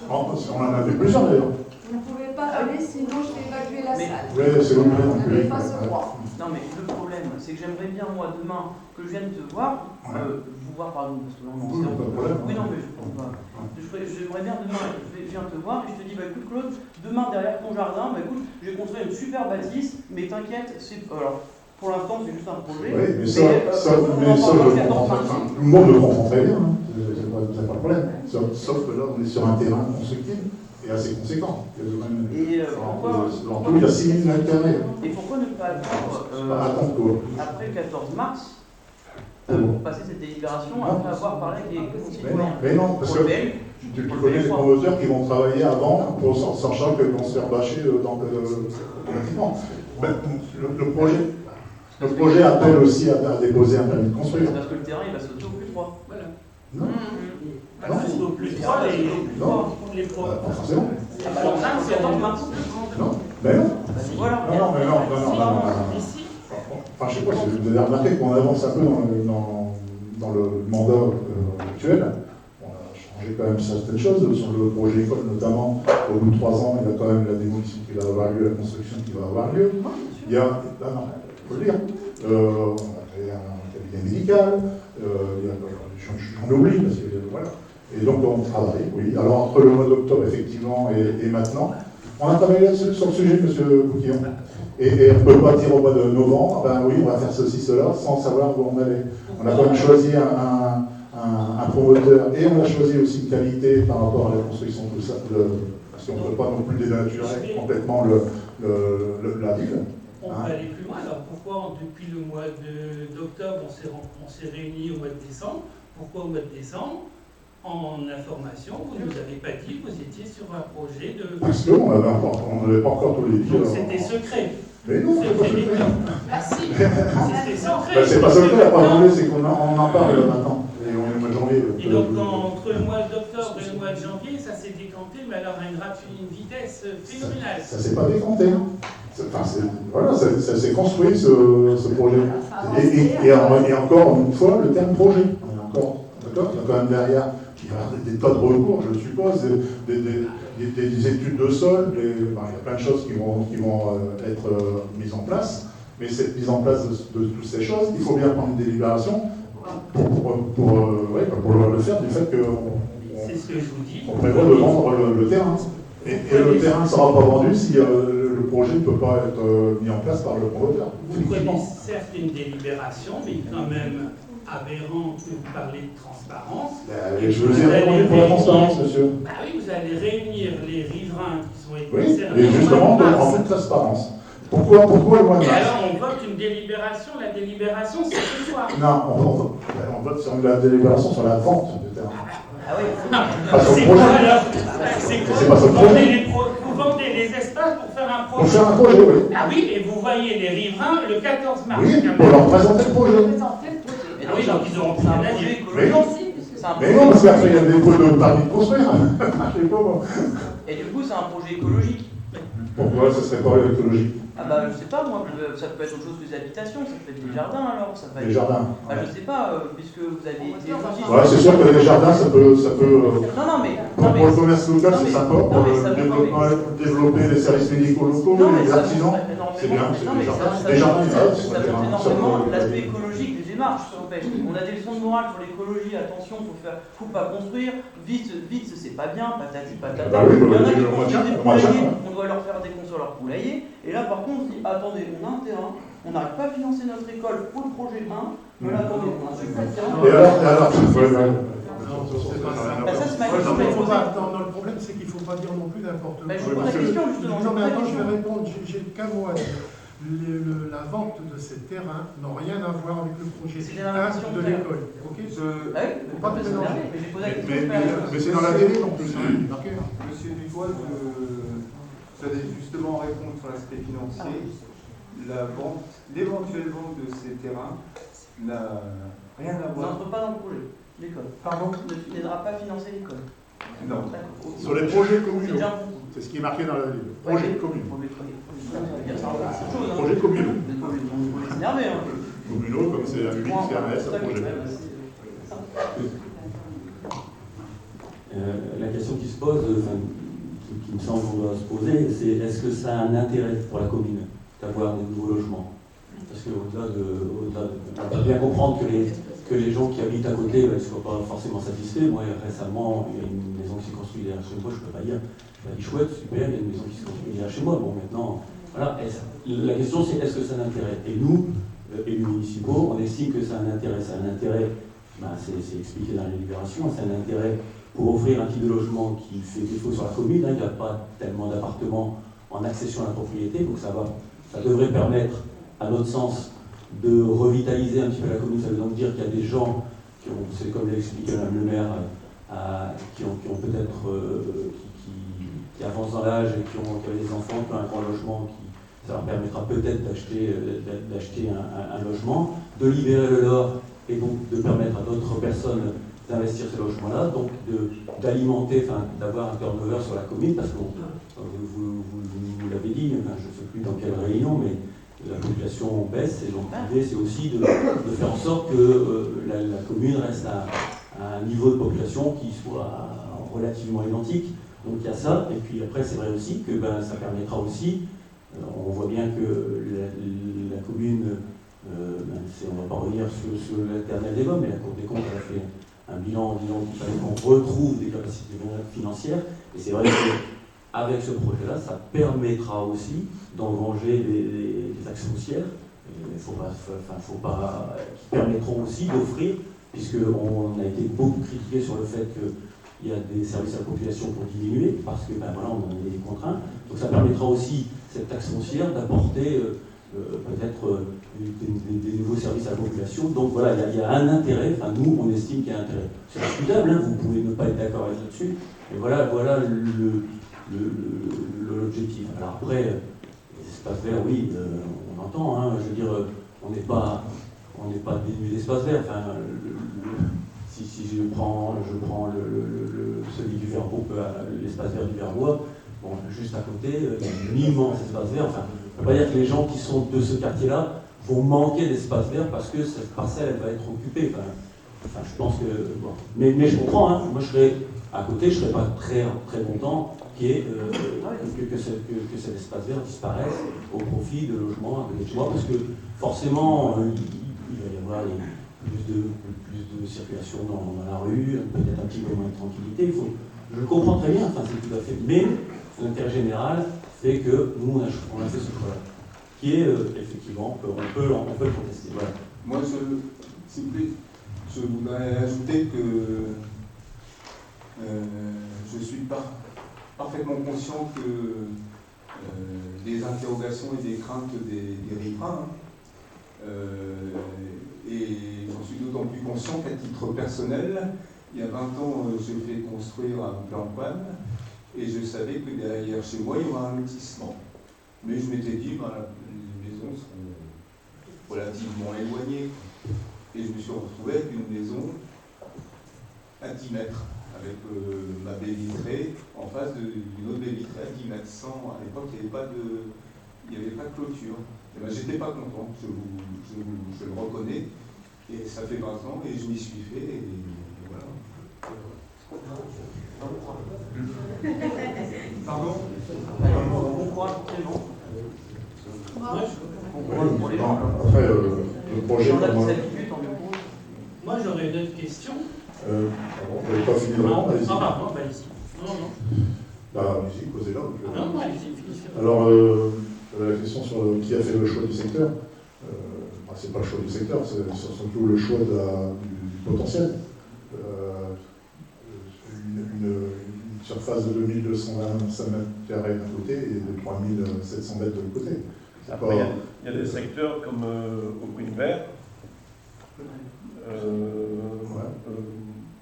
[SPEAKER 6] On en a vu plusieurs d'ailleurs.
[SPEAKER 1] Vous ne pouvez pas aller, sinon je vais évacuer la salle.
[SPEAKER 6] Oui, c'est vous
[SPEAKER 1] n'avez pas ce droit.
[SPEAKER 7] Non, mais le problème, c'est que j'aimerais bien, moi, demain, que je vienne te voir, vous voir, pardon, parce que là, on est en oui, non, mais je pense pas. J'aimerais bien demain, je viens te voir et je te dis, bah écoute, Claude, demain, derrière ton jardin, bah écoute, je vais construire une super bâtisse, mais t'inquiète, c'est. Alors, pour l'instant, c'est juste un projet.
[SPEAKER 6] Oui, mais ça je comprends. Tout le monde le comprend très bien, c'est pas le problème. Sauf que là, on est sur un terrain constructible est assez conséquent.
[SPEAKER 7] Et pourquoi,
[SPEAKER 6] en tout, il y a 6 000 mètres carrés.
[SPEAKER 7] Et pourquoi ne pas attendre après le 14 mars pour passer cette délibération après avoir parlé avec les concitoyens?
[SPEAKER 6] Mais non, parce que tu connais les promoteurs qui vont travailler avant, sachant qu'ils vont se faire bâcher automatiquement. Le projet appelle aussi à déposer un permis de construire.
[SPEAKER 7] Parce que le terrain, il va sauter au plus 3. Voilà.
[SPEAKER 6] Non.
[SPEAKER 4] Parce qu'au plus 3, les
[SPEAKER 6] Pas forcément.
[SPEAKER 7] C'est 14 mars.
[SPEAKER 6] Non, mais non.
[SPEAKER 7] Voilà.
[SPEAKER 6] Non. Enfin, je sais pas si vous avez remarqué qu'on avance un peu dans le mandat actuel. On a changé quand même certaines choses sur le projet école, notamment au bout de 3 ans, il y a quand même la démolition qui va avoir lieu, la construction qui va avoir lieu. Il y a, il faut le dire, on a créé un cabinet médical, j'en oublie parce que voilà. Et donc on travaille, oui. Alors entre le mois d'octobre effectivement et maintenant, on a travaillé là-dessus sur le sujet, monsieur Bouquillon. Et on ne peut pas dire au mois de novembre, ben oui, on va faire ceci, cela, sans savoir où on allait. On a quand même choisi un promoteur et on a choisi aussi une qualité par rapport à la construction de tout ça, parce qu'on ne peut pas non plus dénaturer complètement la ville.
[SPEAKER 4] On peut aller plus loin. Alors pourquoi, depuis le mois d'octobre, on s'est réunis au mois de décembre? Pourquoi au mois de décembre? En information, vous ne nous avez pas dit que vous étiez sur un projet de...
[SPEAKER 6] Parce qu'on n'avait pas encore tous les
[SPEAKER 4] Donc c'était secret.
[SPEAKER 6] Mais non, c'est pas secret.
[SPEAKER 4] Ah si, c'était secret.
[SPEAKER 6] C'est pas secret, la parole, c'est qu'on en parle maintenant. Et on est au mois de janvier.
[SPEAKER 4] Et donc entre le mois d'octobre et le mois de janvier, ça s'est décanté, mais alors à une vitesse phénoménale.
[SPEAKER 6] Ça s'est pas décanté. Voilà, ça s'est construit ce projet. Et encore une fois, le terme projet. D'accord, il y a quand même derrière des tas de recours, je suppose, des études de sol, il y a plein de choses qui vont être mises en place. Mais cette mise en place de toutes ces choses, il faut bien prendre une délibération pour le faire du fait qu'on prévoit de vendre le terrain. Et le terrain ne sera pas vendu si le projet ne peut pas être mis en place par le promoteur.
[SPEAKER 4] Vous connaissez certes une délibération, mais quand même aberrant que vous parlez de transparence.
[SPEAKER 6] Je vous ai répondu pour la transparence, monsieur.
[SPEAKER 4] Ah oui, vous allez réunir les riverains qui sont
[SPEAKER 6] concernés. Oui, et justement, en toute transparence. Pourquoi le mois de mars?
[SPEAKER 4] Et alors, on vote une délibération. La délibération, c'est ce soir.
[SPEAKER 6] Non, on vote sur la délibération sur la vente du terrain.
[SPEAKER 4] Ah oui.
[SPEAKER 6] Pas sur le projet. C'est pas sur le projet.
[SPEAKER 4] Vous vendez les espaces pour faire un projet.
[SPEAKER 6] Pour faire un projet, oui.
[SPEAKER 4] Ah oui, et vous voyez les riverains le 14 mars.
[SPEAKER 6] Oui, pour leur présenter le projet.
[SPEAKER 4] Ah oui, donc ils auront plus rien à dire.
[SPEAKER 6] Mais non, parce qu'après il y a des pots de permis de construire. Je sais pas moi.
[SPEAKER 7] Et du coup, c'est un projet écologique.
[SPEAKER 6] Pourquoi ce serait pas écologique?
[SPEAKER 7] Ah bah je sais pas moi, ça peut être autre chose que des habitations, ça peut être des jardins alors, ça peut être...
[SPEAKER 6] Des jardins.
[SPEAKER 7] Bah je sais pas, puisque vous avez été aussi...
[SPEAKER 6] Ouais, c'est sûr que les jardins ça peut
[SPEAKER 7] Non mais...
[SPEAKER 6] Pour le commerce local c'est sympa, pour développer les services médicaux locaux, les artisans, c'est bien, c'est des jardins. Les jardins,
[SPEAKER 7] ça fait énormément l'aspect écologique des démarches, ça empêche. On a des leçons de morale sur l'écologie, attention, faut pas construire, vite c'est pas bien, patati patata. Il y en a qui construisent des poulaillers, on doit leur faire déconstruire leur poulailler, et là par contre on se dit, attendez, on a un terrain, on n'arrive pas à financer notre école pour le projet 1, mais là attendez, on a un super terrain.
[SPEAKER 6] Et alors,
[SPEAKER 7] ça c'est ma question.
[SPEAKER 9] Le problème c'est qu'il ne faut pas dire non plus n'importe quoi.
[SPEAKER 7] Je vous pose la question justement.
[SPEAKER 9] Non mais attends, je vais répondre, j'ai qu'un mot à dire. La vente de ces terrains n'a rien à voir avec le projet de l'école. Ok, faut pas te mélanger. Mais c'est dans la télé non plus.
[SPEAKER 3] Monsieur Dubois, vous allez justement répondre sur l'aspect financier. L'éventuelle vente de ces terrains n'a rien à voir.
[SPEAKER 7] N'entre pas dans le projet, l'école.
[SPEAKER 9] Pardon?
[SPEAKER 7] N'aidera pas à financer l'école.
[SPEAKER 3] Non.
[SPEAKER 6] Sur les projets communaux. C'est ce qui est marqué dans la ville. Projet communaux. Projet communaux.
[SPEAKER 7] On est énervé un peu.
[SPEAKER 6] Communaux, comme c'est la musique, c'est un S, un projet.
[SPEAKER 10] La question qui se pose, qui me semble qu'on doit se poser, c'est est-ce que ça a un intérêt pour la commune d'avoir des nouveaux logements? Parce qu'au-delà on peut bien comprendre que les gens qui habitent à côté ne soient pas forcément satisfaits. Moi, récemment, il y a une maison qui s'est construite derrière chez moi, je ne peux pas dire, chouette, super, il y a une maison qui s'est construite derrière chez moi. Bon, maintenant, voilà. La question, c'est est-ce que ça a un intérêt? Et nous, élus municipaux, on estime que ça a un intérêt. Ça a un intérêt, c'est expliqué dans la délibération, c'est un intérêt pour offrir un type de logement qui fait défaut sur la commune. Il n'y a pas tellement d'appartements en accession à la propriété, donc ça devrait permettre, à notre sens, de revitaliser un petit peu la commune. Ça veut donc dire qu'il y a des gens qui ont, c'est comme l'a expliqué Mme le maire, qui ont peut-être, qui avancent dans l'âge et qui avaient des enfants, qui ont un grand logement, ça leur permettra peut-être d'acheter un logement, de libérer le leur et donc de permettre à d'autres personnes d'investir ces logements-là, donc d'alimenter, d'avoir un turnover sur la commune, parce que vous l'avez dit, je ne sais plus dans quelle réunion, mais la population baisse, et donc l'idée c'est aussi de faire en sorte que la commune reste à un niveau de population qui soit relativement identique. Donc il y a ça, et puis après c'est vrai aussi que ça permettra aussi, on voit bien que la commune, on ne va pas revenir sur l'éternel débat, mais la Cour des comptes a fait un bilan en disant qu'il fallait qu'on retrouve des capacités financières, et c'est vrai qu'avec ce projet-là, ça permettra aussi d'engranger des axes foncières, qui permettront aussi d'offrir, puisqu'on a été beaucoup critiqué sur le fait qu'il y a des services à la population pour diminuer, parce que voilà, on a des contraintes. Donc ça permettra aussi, cette taxe foncière, d'apporter peut-être des nouveaux services à la population. Donc voilà, il y a un intérêt, nous on estime qu'il y a un intérêt. C'est discutable, vous pouvez ne pas être d'accord là-dessus, mais voilà l'objectif. Alors après, les espaces verts, oui, on entend, je veux dire, on n'est pas dénué d'espaces verts. Si je prends celui du Verbois, l'espace vert du Verbois, juste à côté, il y a un immense espace vert. On ne peut pas dire que les gens qui sont de ce quartier-là vont manquer d'espace vert parce que cette parcelle elle va être occupée. Je pense que. Bon. Mais je comprends, moi je serais à côté, je ne serais pas très, très content que cet espace vert disparaisse au profit de logements, parce que forcément, il va y avoir plus de circulation dans la rue, peut-être un petit peu moins de tranquillité. Je le comprends très bien, c'est tout à fait. Mais l'intérêt général fait que nous, on a fait ce choix-là, qui est effectivement, on peut le contester. Voilà.
[SPEAKER 3] Moi, je voudrais ajouter que je suis parfaitement conscient que des interrogations et des craintes des riverains, et j'en suis d'autant plus conscient qu'à titre personnel, il y a 20 ans, j'ai fait construire un plan PAN, et je savais que derrière chez moi, il y aura un lotissement. Mais je m'étais dit, les maisons seront relativement éloignées. Et je me suis retrouvé avec une maison à 10 mètres, avec ma baie vitrée, en face d'une autre baie vitrée à 10 mètres. À l'époque, il n'y avait pas de clôture. Et j'étais pas content, je le reconnais. Et ça fait 20 ans, et je m'y suis fait, et voilà.
[SPEAKER 9] Pardon?
[SPEAKER 6] Après, le projet.
[SPEAKER 4] Moi, j'aurais une autre question.
[SPEAKER 6] On n'avait pas fini de répondre.
[SPEAKER 4] Pardon, allez-y. Non.
[SPEAKER 6] Allez-y, posez-la.
[SPEAKER 4] Non, allez-y.
[SPEAKER 6] Alors, la question sur qui a fait le choix du secteur, c'est pas le choix du secteur, c'est surtout le choix du potentiel. Une surface de 2225 mètres carrés d'un côté et de 3700 mètres de l'autre côté.
[SPEAKER 8] Après, il y a des secteurs comme au Green Vert,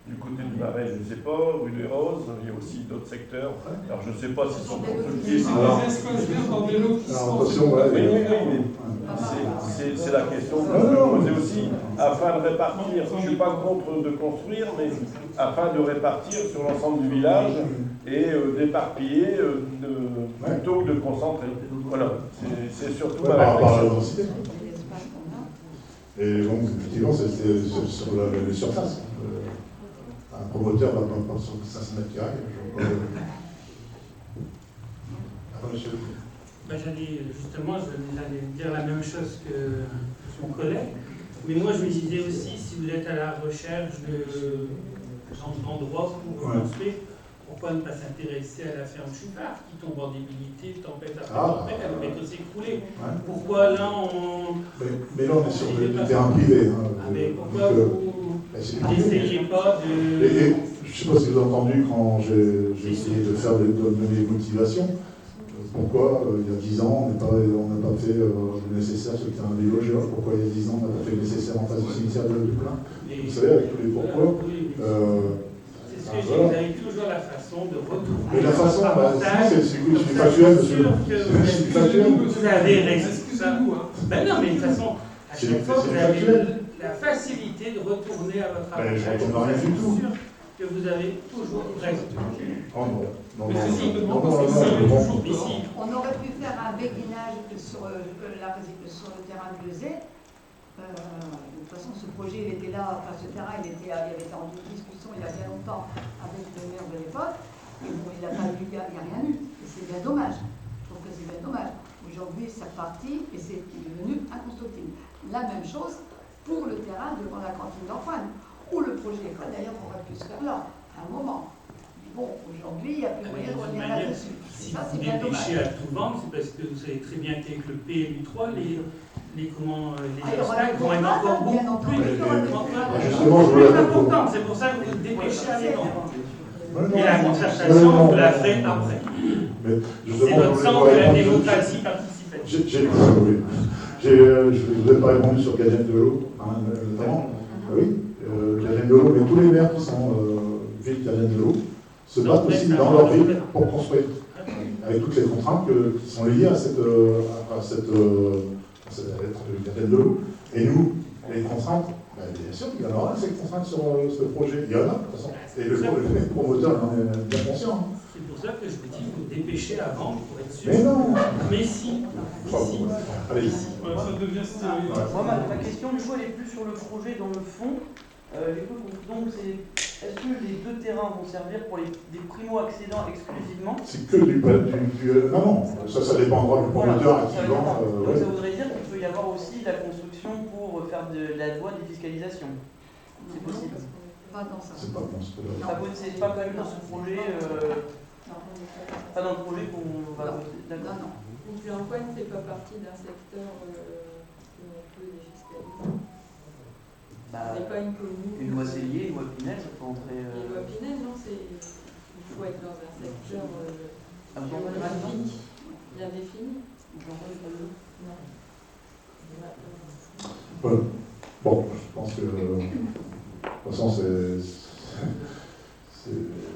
[SPEAKER 8] du côté du Marais, je ne sais pas, rue des Roses, il y a aussi d'autres secteurs. Alors je ne sais pas s'ils sont constructifs. C'est la question que je me posais aussi, afin de répartir, je ne suis pas contre de construire, mais afin de répartir sur l'ensemble du village et d'éparpiller plutôt que de concentrer. Voilà, c'est surtout ma réflexion.
[SPEAKER 6] Et donc, effectivement, c'est sur les surfaces. Un promoteur va pas sur 500 mètres carrés.
[SPEAKER 4] J'allais dire la même chose que son collègue. Mais moi, je me disais aussi, si vous êtes à la recherche d'endroits pour construire, pourquoi ne pas s'intéresser à la ferme Chupard qui tombe en débilité, tempête après tempête, elle va bientôt s'écrouler. Pourquoi là on.
[SPEAKER 6] Mais là on est sur du terrain privé.
[SPEAKER 4] Mais pourquoi vous n'essayez pas de.
[SPEAKER 6] ne sais pas si vous avez entendu quand j'ai essayé de faire des motivations. Pourquoi il y a 10 ans, on n'a pas fait le nécessaire sur le terrain des logeurs? Pourquoi il y a 10 ans, on n'a pas fait le nécessaire en face du cimetière de Duplain? Vous savez, avec tous les pourquoi.
[SPEAKER 4] C'est ce que j'ai, vous avez toujours la façon de retrouver.
[SPEAKER 6] Mais la façon, c'est factuel, monsieur. C'est factuel.
[SPEAKER 4] Vous avez raison. Ben non, mais de toute façon, à chaque fois, vous avez la facilité de retourner à votre avantage.
[SPEAKER 6] Je ne retourne rien du tout.
[SPEAKER 4] Que vous avez toujours raison.
[SPEAKER 6] Oh non.
[SPEAKER 1] On aurait pu faire un béguinage sur le terrain de Lezay. De toute façon, ce projet, il était là, enfin ce terrain, il avait été en discussion il y a bien longtemps avec le maire de l'époque. Et bon, il n'y a rien eu. Et c'est bien dommage. Je trouve que c'est bien dommage. Aujourd'hui, c'est reparti et c'est devenu inconstructible. La même chose pour le terrain devant la cantine d'Antoine, où le projet école, d'ailleurs, aurait pu se faire là, à un moment. Bon, aujourd'hui, il n'y a plus moyen de revenir là-dessus.
[SPEAKER 4] Si vous dépêchez à tout vendre, c'est parce que vous savez très bien qu'avec le PLU3, les obstacles vont être encore beaucoup plus importants. C'est pour ça que vous dépêchez à les vendre. Et la concertation, vous la ferez après. C'est notre sens de la démocratie participative.
[SPEAKER 6] Je vous ai pas répondu sur Gadienne de l'eau, notamment. Oui, Gadienne de l'eau, mais tous les maires qui sont villes Gadienne de l'eau se battent aussi dans leur ville pour construire, avec toutes les contraintes qui sont liées à cette Gadienne de l'eau. Et nous, les contraintes, bien sûr qu'il y en aura ces contraintes sur ce projet. Il y en a, de toute façon. Et le promoteur en est bien conscient.
[SPEAKER 4] C'est pour ça que je vous dis, vous dépêchez à vendre pour être sûr.
[SPEAKER 6] Mais non.
[SPEAKER 4] Mais si.
[SPEAKER 6] Allez.
[SPEAKER 7] Ma question, du coup, elle est plus sur le projet dans le fond. Donc, est-ce que les deux terrains vont servir pour des primo-accédants exclusivement?
[SPEAKER 6] C'est que du non, ça dépendra du promoteur qui vend.
[SPEAKER 7] Donc ça voudrait dire qu'il peut y avoir aussi la construction pour faire de la loi défiscalisation. C'est possible.
[SPEAKER 1] Pas dans ça.
[SPEAKER 6] C'est pas bon,
[SPEAKER 7] c'est pas prévu dans ce projet. Pas dans le projet qu'on va voter. D'accord.
[SPEAKER 1] Non.
[SPEAKER 11] Donc l'Antoine ne fait pas partie d'un secteur qu'on peut défiscaliser. C'est pas une commune.
[SPEAKER 7] Une loi Cellier, une loi Pinel, ça peut entrer.
[SPEAKER 11] Une loi Pinel, non, il faut être dans un secteur bien défini. Non.
[SPEAKER 6] Voilà. Bon, je pense que de toute façon,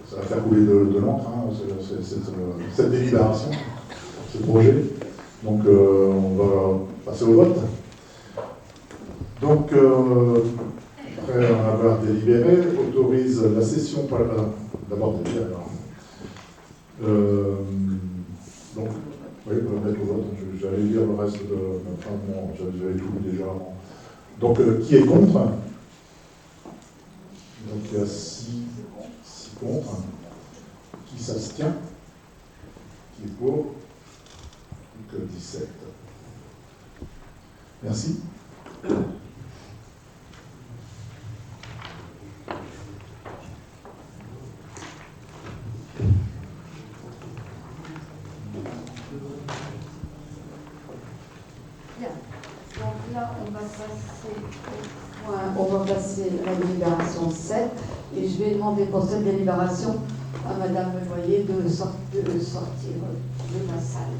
[SPEAKER 6] ça va faire couler de l'encre, cette délibération, ce projet. Donc, on va passer au vote. Donc, après en avoir délibéré, autorise la session par d'abord délibéré. Donc, oui, on va mettre au vote. J'allais lire le reste de. Enfin, bon, j'avais tout lu déjà avant. Donc, qui est contre? Donc, il y a 6 contre. Qui s'abstient? Qui est pour? Donc, 17. Merci.
[SPEAKER 1] On va passer à la délibération 7 et je vais demander pour cette délibération à Madame Levoyer de sortir de la salle.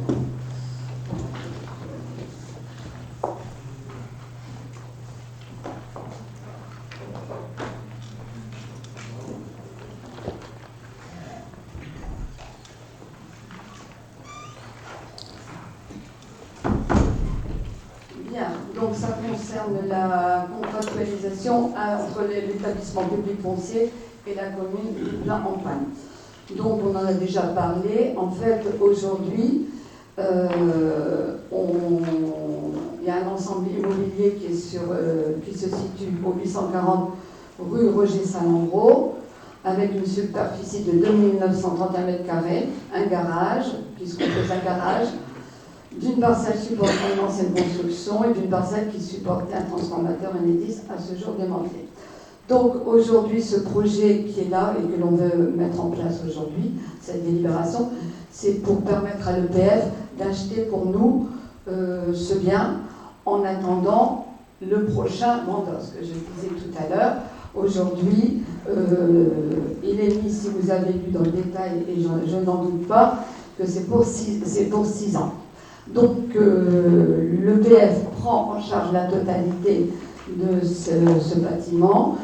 [SPEAKER 1] Donc ça concerne la contractualisation entre l'établissement public foncier et la commune de Duplain-en-Panne. Donc on en a déjà parlé. En fait, aujourd'hui, il y a un ensemble immobilier qui se situe au 840 rue Roger Saint-Landreau, avec une superficie de 2931 m², un garage, puisqu'on fait un garage, d'une parcelle supportant une ancienne construction et d'une parcelle qui supportait un transformateur Enedis à ce jour démantelé. Donc aujourd'hui, ce projet qui est là et que l'on veut mettre en place aujourd'hui, cette délibération, c'est pour permettre à l'EPF d'acheter pour nous ce bien en attendant le prochain mandat, ce que je disais tout à l'heure. Aujourd'hui, il est mis, si vous avez lu dans le détail, et je n'en doute pas, que c'est pour 6 ans. Donc, l'EPF prend en charge la totalité de ce bâtiment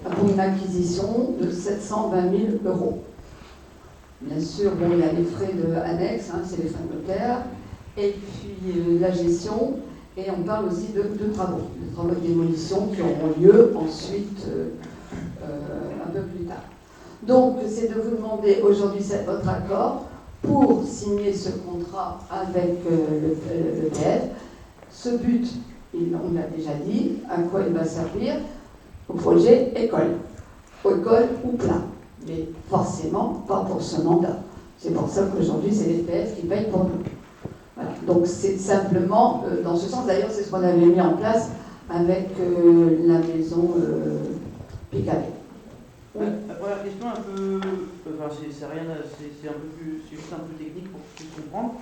[SPEAKER 1] pour une acquisition de 720 000 €. Bien sûr, bon, il y a les frais annexes, hein, c'est les frais notaires, et puis la gestion, et on parle aussi de travaux de démolition qui auront lieu ensuite un peu plus tard. Donc, c'est de vous demander aujourd'hui votre accord pour signer ce contrat avec l'EPF. Ce but, on l'a déjà dit, à quoi il va servir? Au projet école ou plein, mais forcément pas pour ce mandat. C'est pour ça qu'aujourd'hui, c'est l'EPF qui paye pour nous. Voilà. Donc c'est simplement dans ce sens. D'ailleurs, c'est ce qu'on avait mis en place avec la maison Picalet.
[SPEAKER 7] Oui. Voilà, question un peu, enfin c'est rien, c'est un peu plus, c'est juste un peu technique pour que tu puisses comprendre.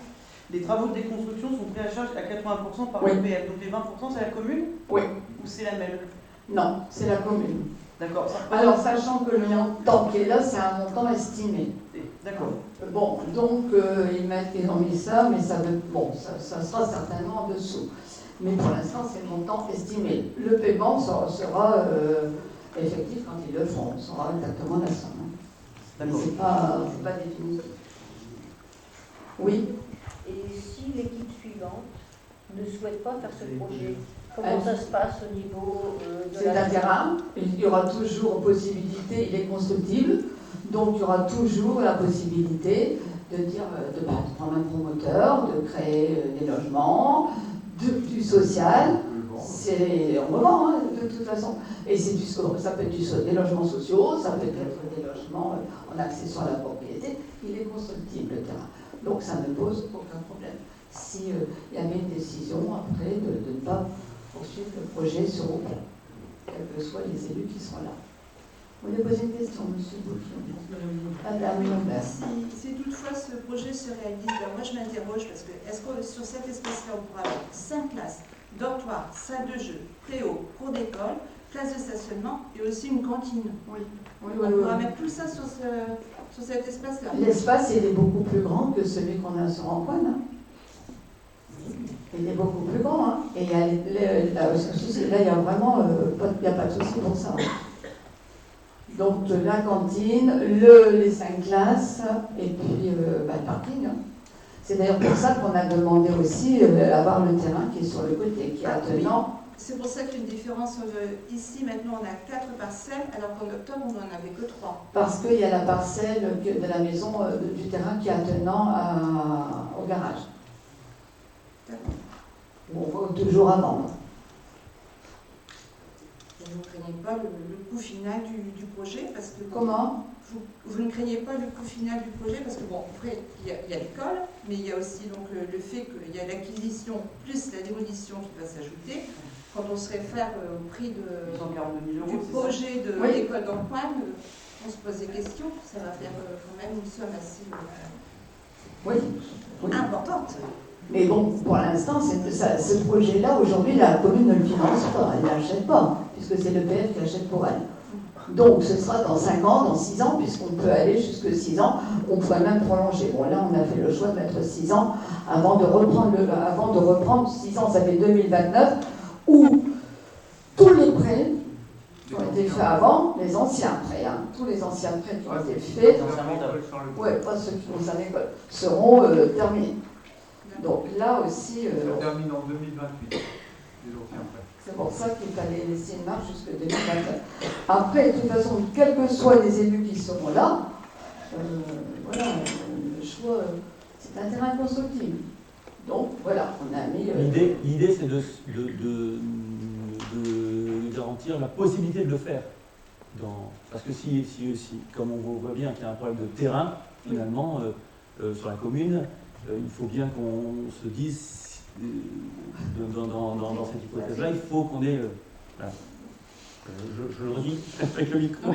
[SPEAKER 7] Les travaux de déconstruction sont pris à charge à 80% par l'EPF. Donc les 20% c'est la commune?
[SPEAKER 1] Oui.
[SPEAKER 7] Ou c'est la MEL?
[SPEAKER 1] Non, c'est la commune.
[SPEAKER 7] D'accord.
[SPEAKER 1] Alors, sachant que le montant qui est là, c'est un montant estimé.
[SPEAKER 7] D'accord.
[SPEAKER 1] Bon, donc ils ont mis ça, mais ça sera certainement en dessous. Mais pour l'instant, c'est le montant estimé. Le paiement sera effectif quand ils le feront. On saura exactement la somme. D'accord. C'est pas définitif. Oui.
[SPEAKER 12] Et si l'équipe suivante ne souhaite pas faire ce projet, comment ça se passe au niveau de la...
[SPEAKER 1] C'est un terrain, il y aura toujours possibilité, il est constructible, donc il y aura toujours la possibilité de dire, de prendre un promoteur, de créer des logements, du social, c'est en moment, hein, de toute façon. Et ça peut être des logements sociaux, ça peut être des logements en accession à la propriété, il est constructible le terrain. Donc ça ne pose aucun problème. S'il y avait une décision après de ne pas poursuivre le projet sur au plan, quels que soient les élus qui seront là. Vous voulez poser une question, monsieur Bouchon?
[SPEAKER 5] Si toutefois ce projet se réalise, ben moi je m'interroge parce que est-ce que sur cet espace-là on pourra avoir 5 classes, dortoirs, salle de jeu, préau, cours d'école, place de stationnement et aussi une cantine?
[SPEAKER 1] Oui.
[SPEAKER 5] On pourra mettre tout ça sur cet espace-là.
[SPEAKER 1] L'espace, il est beaucoup plus grand que celui qu'on a sur Antoine. Hein. Il est beaucoup plus grand. Hein. Et là, il y a vraiment il n'y a pas de souci pour ça. Donc, la cantine, les 5 classes, et puis le parking. Hein. C'est d'ailleurs pour ça qu'on a demandé aussi d'avoir le terrain qui est sur le côté, qui est attenant.
[SPEAKER 5] C'est pour ça qu'il y a une différence. Ici, maintenant, on a 4 parcelles, alors qu'en octobre, on n'en avait que 3.
[SPEAKER 1] Parce qu'il y a la parcelle de la maison, du terrain qui est attenant au garage.
[SPEAKER 5] D'accord.
[SPEAKER 1] On va toujours avant.
[SPEAKER 5] Et vous ne craignez pas le coût final du projet parce que
[SPEAKER 1] Comment
[SPEAKER 5] vous ne craignez pas le coût final du projet parce que, bon, après, il y a l'école, mais il y a aussi donc, le fait qu'il y a l'acquisition plus la démolition qui va s'ajouter. Quand on se réfère au prix du projet de l'école d'Antoine, on se pose des questions. Ça va faire quand même une somme assez importante.
[SPEAKER 1] Mais bon, pour l'instant, ce projet-là, aujourd'hui, la commune ne le finance pas, elle ne l'achète pas, puisque c'est l'EPF qui achète pour elle. Donc ce sera dans 5 ans, dans 6 ans, puisqu'on peut aller jusque 6 ans, on pourrait même prolonger. Bon, là, on a fait le choix de mettre 6 ans avant de reprendre 6 ans, ça fait 2029, où tous les prêts qui ont été faits avant, les anciens prêts, hein, tous les anciens prêts qui ont été faits, pas ceux qui concernent l'école, seront terminés. Donc là aussi...
[SPEAKER 13] ça termine en 2028, les anciens prêts.
[SPEAKER 1] C'est pour ça qu'il fallait laisser une marge jusqu'en 2024. Après, de toute façon, quels que soient les élus qui seront là, voilà, le choix, c'est un terrain constructible. Donc voilà, on a mis...
[SPEAKER 10] L'idée, c'est de garantir la possibilité de le faire. Parce que si, comme on voit bien qu'il y a un problème de terrain, finalement, sur la commune, il faut bien qu'on se dise, dans cette hypothèse-là, il faut qu'on ait... voilà. Je le redis avec le micro.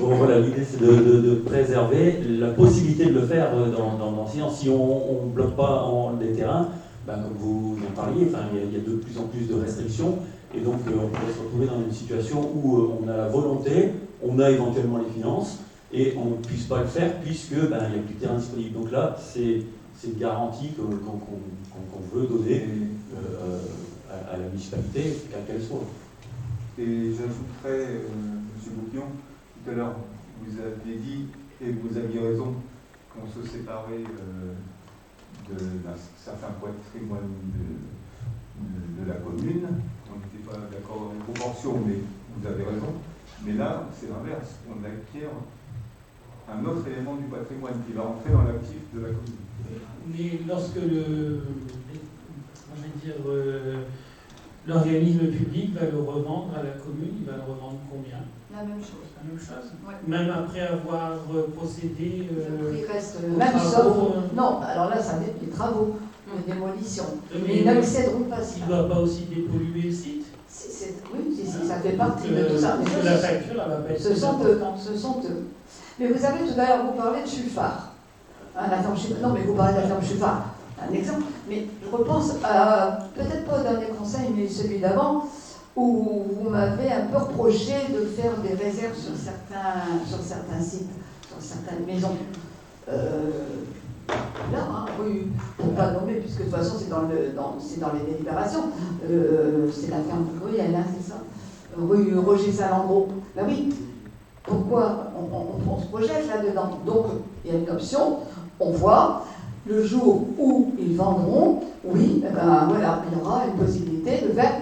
[SPEAKER 10] Bon, voilà, l'idée c'est de préserver la possibilité de le faire dans 6 ans. Si on ne bloque pas les terrains, comme vous en parliez, il y a de plus en plus de restrictions, et donc on pourrait se retrouver dans une situation où on a la volonté, on a éventuellement les finances, et on ne puisse pas le faire puisque il n'y a plus de terrain disponible. Donc là, c'est une garantie qu'on veut donner à la municipalité, quelle qu'elle soit.
[SPEAKER 3] Et j'ajouterais, M. Bouquillon, tout à l'heure, vous aviez dit, et vous aviez raison, qu'on se séparait d'un certain patrimoine de la commune. On n'était pas d'accord dans les proportions, mais vous avez raison. Mais là, c'est l'inverse. On acquiert un autre élément du patrimoine qui va rentrer dans l'actif de la commune.
[SPEAKER 4] Mais lorsque l'organisme public va le revendre à la commune, il va le revendre combien?
[SPEAKER 1] La même chose.
[SPEAKER 4] La même chose,
[SPEAKER 1] ouais.
[SPEAKER 4] Même après avoir procédé
[SPEAKER 1] il reste le même sauf. Non, alors là, ça dépend des travaux, de démolition. Mais ils n'accéderont pas.
[SPEAKER 4] Il ne doit pas aussi dépolluer le site?
[SPEAKER 1] Oui, ça fait partie de tout ça.
[SPEAKER 4] Mais la facture, elle va pas être.
[SPEAKER 1] Ce sont eux. Mais vous avez tout à l'heure, vous parlez de Chuffard. La ferme Chuffard. Non, mais vous parlez de la ferme Chuffard. Un exemple. Mais je repense à, peut-être pas au dernier conseil, mais celui d'avant, où vous m'avez un peu reproché de faire des réserves sur certains sites, sur certaines maisons. Là, rue, pour ne pas nommer, puisque de toute façon c'est dans les délibérations, c'est la ferme de Gruyère, c'est ça, rue Roger Salengro. Ben oui, pourquoi on se projette là-dedans? Donc il y a une option, on voit, le jour où ils vendront, oui, voilà, il y aura une possibilité de faire.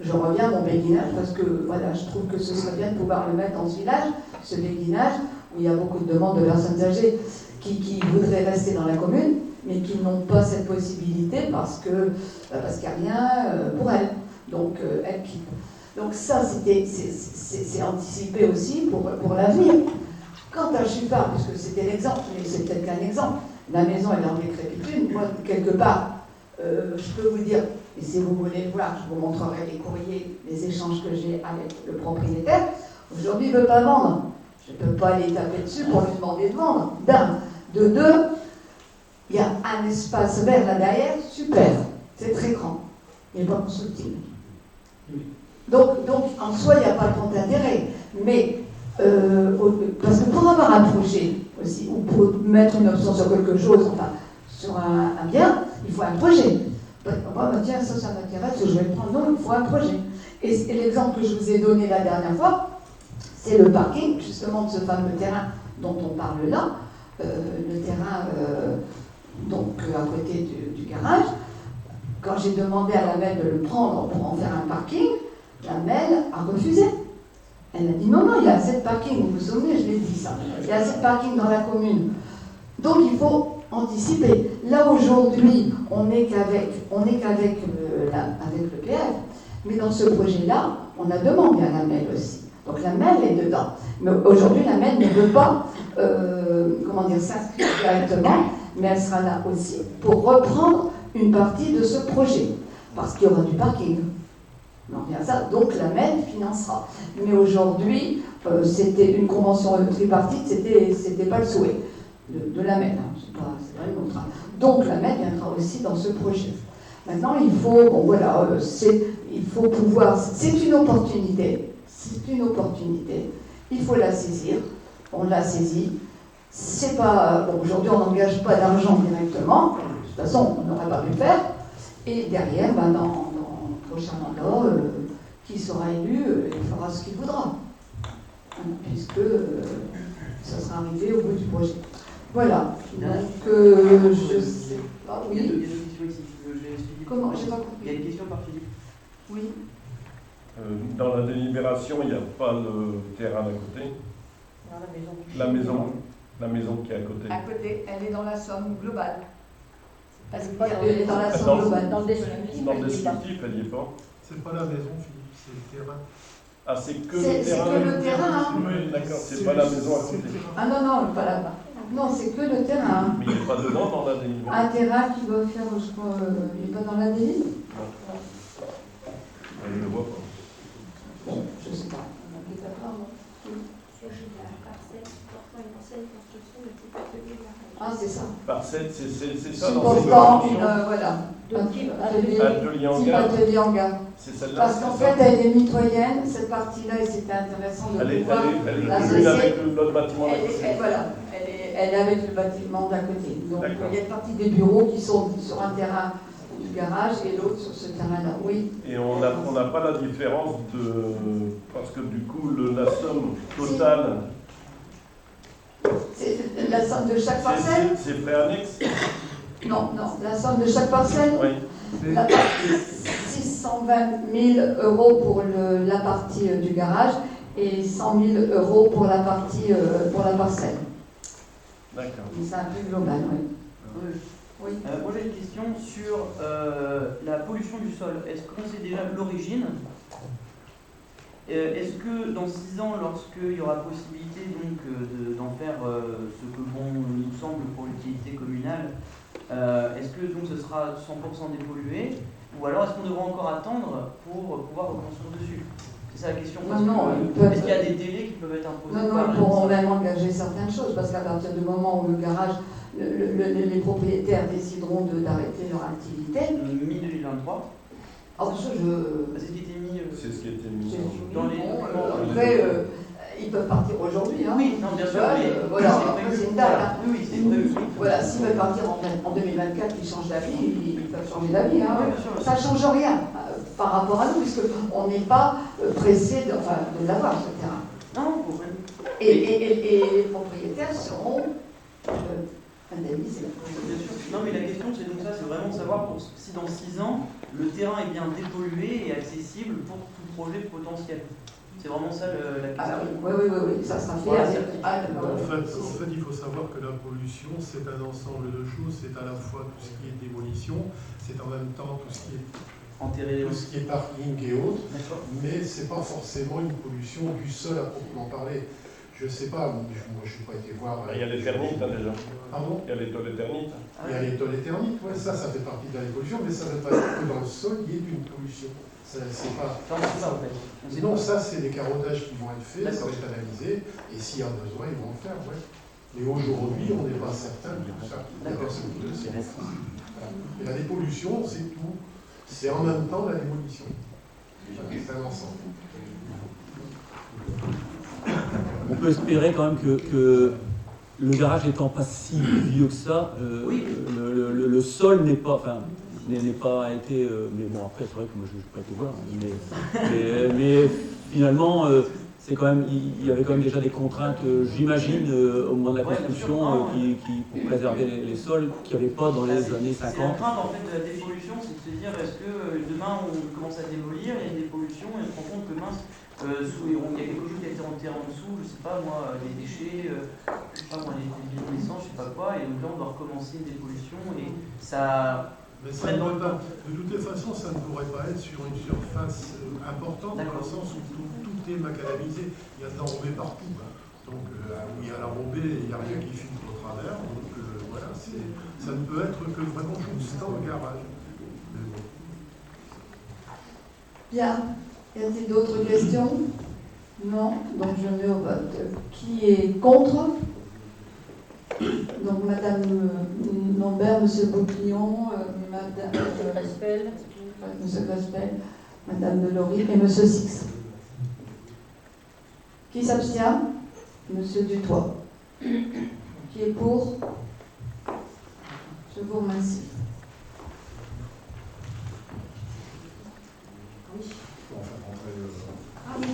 [SPEAKER 1] Je reviens à mon béguinage parce que voilà, je trouve que ce serait bien de pouvoir le mettre dans ce village, ce béguinage, où il y a beaucoup de demandes de personnes âgées qui voudraient rester dans la commune, mais qui n'ont pas cette possibilité parce qu'il n'y a rien pour elles. Donc elles quittent. Donc ça, c'est anticipé aussi pour l'avenir. Quant à Chuffard, puisque c'était l'exemple, mais c'est peut-être qu'un exemple, la maison elle est en décrépitude, moi quelque part, je peux vous dire, et si vous voulez le voir, je vous montrerai les courriers, les échanges que j'ai avec le propriétaire. Aujourd'hui, il ne veut pas vendre. Je ne peux pas aller taper dessus pour lui demander de vendre. D'un. De deux, il y a un espace vert là derrière, super. C'est très grand. Il n'est pas constructible. Donc, en soi, il n'y a pas grand intérêt. Mais, parce que pour avoir un projet aussi, ou pour mettre une option sur quelque chose, enfin, sur un bien, il faut un projet. Moi, tiens, ça m'intéresse, je vais le prendre. Non, il faut un projet. Et l'exemple que je vous ai donné la dernière fois, c'est le parking, justement, de ce fameux terrain dont on parle là, le terrain à côté du garage. Quand j'ai demandé à la MEL de le prendre pour en faire un parking, la MEL a refusé. Elle a dit non, il y a assez de parking, vous vous souvenez, je l'ai dit ça. Il y a assez de parking dans la commune. Donc il faut anticiper. Là aujourd'hui, on n'est qu'avec le PF, mais dans ce projet-là, on a demandé à la MEL aussi. Donc la MEL est dedans. Mais aujourd'hui, la MEL ne veut pas s'inscrire directement, mais elle sera là aussi pour reprendre une partie de ce projet, parce qu'il y aura du parking. Non, bien ça. Donc la MEL financera. Mais aujourd'hui, c'était une convention tripartite, c'était pas le souhait de la MEL. Hein. C'est pas une autre. Donc la MEL viendra aussi dans ce projet. Maintenant, il faut pouvoir. C'est une opportunité. C'est une opportunité. Il faut la saisir. On l'a saisie. C'est pas. Bon, aujourd'hui, on n'engage pas d'argent directement. De toute façon, on n'aurait pas pu le faire. Et derrière, dans le prochain mandat, qui sera élu, il fera ce qu'il voudra. Puisque ça sera arrivé au bout du projet. Voilà. Donc, je sais pas. Oui.
[SPEAKER 7] Il y a deux questions ici.
[SPEAKER 1] Comment? J'ai pas compris.
[SPEAKER 7] Il y a une question par Philippe.
[SPEAKER 1] Oui.
[SPEAKER 8] Dans la délibération, il n'y a pas le terrain d'à côté. La maison qui est à côté.
[SPEAKER 1] À côté, elle est dans la somme globale. Parce qu'elle est dans la somme globale. Dans le descriptif,
[SPEAKER 8] elle n'y est pas.
[SPEAKER 9] C'est pas la maison, Philippe, c'est le terrain.
[SPEAKER 8] Ah, c'est que le terrain.
[SPEAKER 1] C'est que le terrain.
[SPEAKER 8] Oui, d'accord, c'est pas la maison à côté.
[SPEAKER 1] Ah non, pas là-bas. Non, c'est que le terrain.
[SPEAKER 8] Mais il n'est pas dedans dans la délibération.
[SPEAKER 1] Un terrain qui va faire, je crois, il n'est pas dans la délibération.
[SPEAKER 8] Je ne le vois pas.
[SPEAKER 1] Bon, je ne sais pas. On a peut-être pas, non? Ah, c'est ça.
[SPEAKER 8] Parcelle, c'est ça.
[SPEAKER 1] Supportant, voilà.
[SPEAKER 12] Atelier
[SPEAKER 8] hangar.
[SPEAKER 1] hangar.
[SPEAKER 8] C'est celle-là.
[SPEAKER 1] Parce qu'en fait, elle est mitoyenne, cette partie-là, et c'était intéressant de pouvoir
[SPEAKER 8] commune avec l'autre bâtiment d'à côté.
[SPEAKER 1] Voilà, elle est avec le bâtiment d'à côté. Donc il y a une partie des bureaux qui sont sur un terrain du garage et l'autre sur ce terrain-là, oui.
[SPEAKER 8] Et on n'a pas la différence de... Parce que du coup, la somme totale...
[SPEAKER 1] C'est la somme de chaque parcelle?
[SPEAKER 8] C'est préannexe?
[SPEAKER 1] Non, la somme de chaque parcelle?
[SPEAKER 8] Oui.
[SPEAKER 1] La partie 620 000 € pour la partie du garage et 100 000 € pour la partie pour la parcelle.
[SPEAKER 8] D'accord.
[SPEAKER 1] C'est un peu global, oui.
[SPEAKER 7] Oui. Moi j'ai une question sur la pollution du sol. Est-ce qu'on sait déjà l'origine? Est-ce que dans 6 ans, lorsqu'il y aura possibilité donc d'en faire ce que bon nous semble pour l'utilité communale, est-ce que donc ce sera 100% dépollué, ou alors est-ce qu'on devra encore attendre pour pouvoir reconstruire dessus? C'est ça la question. Est-ce qu'il y a des délais qui peuvent être imposés?
[SPEAKER 1] Non, ils pourront même engager certaines choses, parce qu'à partir du moment où le garage, les propriétaires décideront d'arrêter leur activité.
[SPEAKER 7] Mi-2023.
[SPEAKER 8] C'est ce qui était mis.
[SPEAKER 7] Dans les...
[SPEAKER 1] Après, ils peuvent partir aujourd'hui. Hein.
[SPEAKER 7] Oui, non, bien sûr.
[SPEAKER 1] Voilà, c'est une date. Hein.
[SPEAKER 7] Oui, c'est prévu.
[SPEAKER 1] Voilà, s'ils veulent partir en 2024, ils changent d'avis, ils peuvent changer d'avis. Hein. Ça ne change rien par rapport à nous, puisqu'on n'est pas pressé de l'avoir, ce terrain.
[SPEAKER 7] Non,
[SPEAKER 1] et les propriétaires seront indemnisés.
[SPEAKER 7] Bien sûr. Non, mais la question, c'est donc ça, c'est vraiment de savoir si dans 6 ans, le terrain est bien dépollué et accessible pour tout projet potentiel. C'est vraiment ça la question.
[SPEAKER 1] Oui, ça sera fait.
[SPEAKER 9] En fait, il faut savoir que la pollution, c'est un ensemble de choses. C'est à la fois tout ce qui est démolition, c'est en même temps tout ce qui est parking et autres, mais c'est pas forcément une pollution du sol à proprement parler. Je sais pas, moi je n'ai pas été voir.
[SPEAKER 8] Il y a les termites déjà.
[SPEAKER 9] Pardon?
[SPEAKER 8] Il y a les tôles éternites.
[SPEAKER 9] Il y a les tôles éternites, ouais, ça fait partie de la pollution, mais ça ne veut pas dire que dans le sol il y ait une pollution. C'est pas.
[SPEAKER 7] En fait.
[SPEAKER 9] Non, ça c'est des carottages qui vont être faits, ça va être analysé, et s'il y a besoin, ils vont le faire, ouais. Mais aujourd'hui, on n'est pas certain de tout ça. D'accord, c'est tout. Voilà. Et la dépollution, c'est tout. C'est en même temps la démolition. C'est un ensemble.
[SPEAKER 10] On peut espérer quand même que le garage étant pas si vieux que ça, le sol n'est pas été. Mais bon, après, c'est vrai que moi je ne peux pas te voir. Mais finalement, c'est quand même, il y avait quand même déjà des contraintes, j'imagine, au moment de la construction, pour préserver les sols, qu'il n'y avait pas dans les années 50.
[SPEAKER 7] C'est la crainte en fait de la dépollution, c'est de se dire est-ce que demain on commence à démolir, il y a une dépollution et on se rend compte que mince, il y a quelque chose qui a été enterré en dessous, je sais pas moi, des déchets, je sais pas moi, des naissances, je sais pas quoi, et donc là on doit recommencer une dépollution et ça.
[SPEAKER 9] Mais ça ne peut pas, de toutes les façons, ça ne pourrait pas être sur une surface importante, dans le sens où tout est macadamisé. Il y a de l'enrobé partout. Hein. Donc, où il y a l'enrobé, il n'y a rien qui filtre au travers. Donc, voilà, ça ne peut être que vraiment juste dans le garage.
[SPEAKER 1] Bien. Y a-t-il d'autres questions? Non. Donc, je mets au vote. Qui est contre? Donc, Madame Lambert, Monsieur Bouclion, Madame Monsieur Crespel, Madame Delory et Monsieur Six. Qui s'abstient? Monsieur Dutoit. Qui est pour? Je vous remercie. Oui. Ah oui.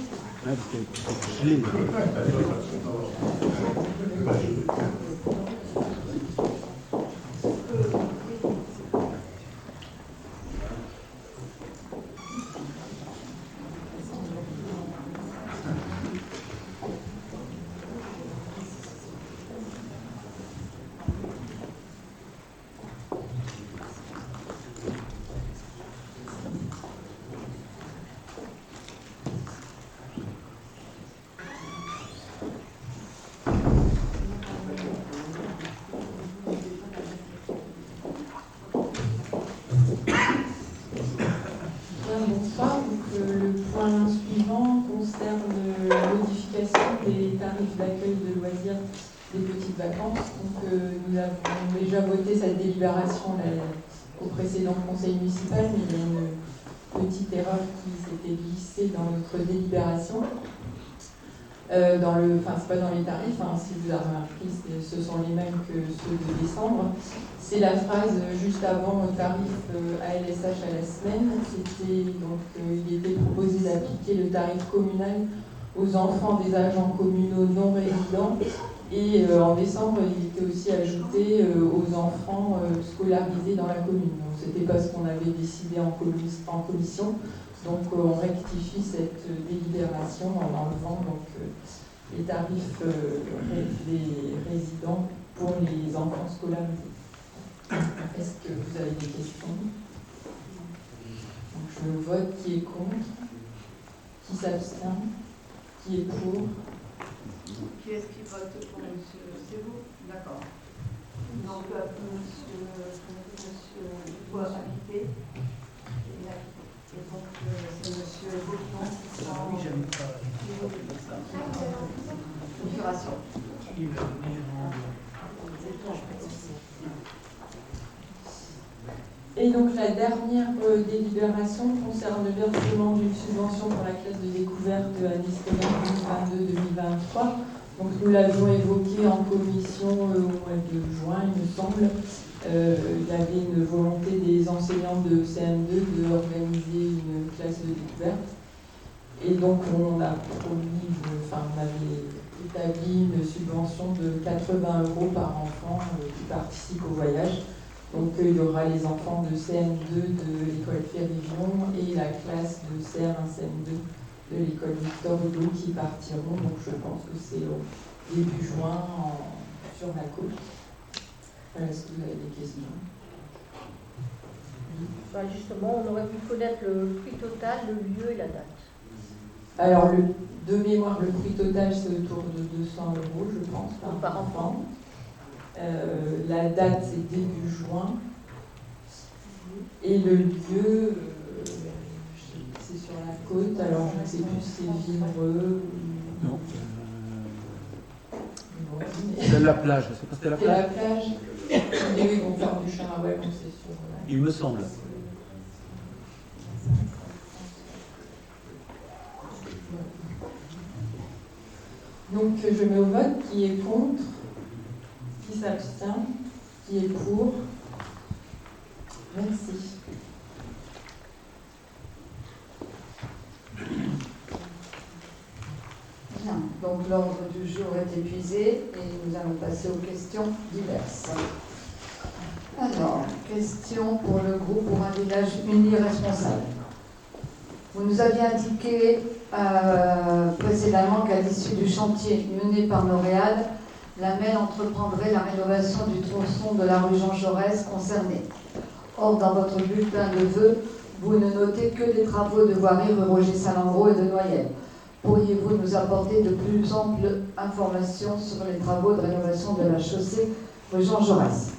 [SPEAKER 11] Bonsoir. Donc, le point suivant concerne la modification des tarifs d'accueil de loisirs des petites vacances. Donc, nous avons déjà voté cette délibération au précédent conseil municipal, mais il y a une petite erreur qui s'était glissée dans notre délibération. C'est pas dans les tarifs, hein, si vous avez remarqué, ce sont les mêmes que ceux de décembre. C'est la phrase juste avant tarif ALSH à la semaine. Il était proposé d'appliquer le tarif communal aux enfants des agents communaux non résidents. Et en décembre, il était aussi ajouté aux enfants scolarisés dans la commune. Donc c'était pas ce qu'on avait décidé en commission. Donc on rectifie cette délibération en enlevant les tarifs des résidents pour les enfants scolarisés. Est-ce que vous avez des questions? Donc je vote qui est contre, qui s'abstient, qui est pour.
[SPEAKER 1] Qui est-ce qui vote pour monsieur? C'est vous? D'accord. Donc monsieur doit habiter. Et donc, c'est M. Beauton qui sera en configuration.
[SPEAKER 11] Et donc, la dernière délibération concerne le versement d'une subvention pour la classe de découverte année scolaire 2022-2023. Donc, nous l'avions évoqué en commission au mois de juin, il me semble. Il y avait une volonté des enseignants de CM2 d'organiser une classe de découverte. Et donc, on avait établi une subvention de 80 € par enfant qui participe au voyage. Donc, il y aura les enfants de CM2 de l'école Férévion et la classe de CM1, CM2 de l'école Victor Hugo qui partiront. Donc, je pense que c'est au début juin sur la côte. Est-ce que vous avez des questions?
[SPEAKER 12] Justement, on aurait pu connaître le prix total, le lieu et la date.
[SPEAKER 11] Alors, de mémoire, le prix total, c'est autour de 200 €, je pense, par enfant. La date, c'est début juin. Et le lieu, c'est sur la côte. Alors, je ne sais plus si c'est Vivreux.
[SPEAKER 14] Non. C'est la plage, c'est pas la plage.
[SPEAKER 11] C'est la plage. Et eux, ils vont faire du Charaway, donc c'est sûr.
[SPEAKER 14] Il me semble.
[SPEAKER 11] Donc je mets au vote qui est contre, qui s'abstient, qui est pour. Merci.
[SPEAKER 1] Bien, donc l'ordre du jour est épuisé et nous allons passer aux questions diverses. Alors, question pour le groupe pour un village uni responsable. Vous nous aviez indiqué précédemment qu'à l'issue du chantier mené par Montréal, la MEL entreprendrait la rénovation du tronçon de la rue Jean Jaurès concernée. Or, dans votre bulletin de vœux, vous ne notez que les travaux de voirie rue Roger-Salengro et de Noyelles. Pourriez-vous nous apporter de plus amples informations sur les travaux de rénovation de la chaussée rue Jean Jaurès?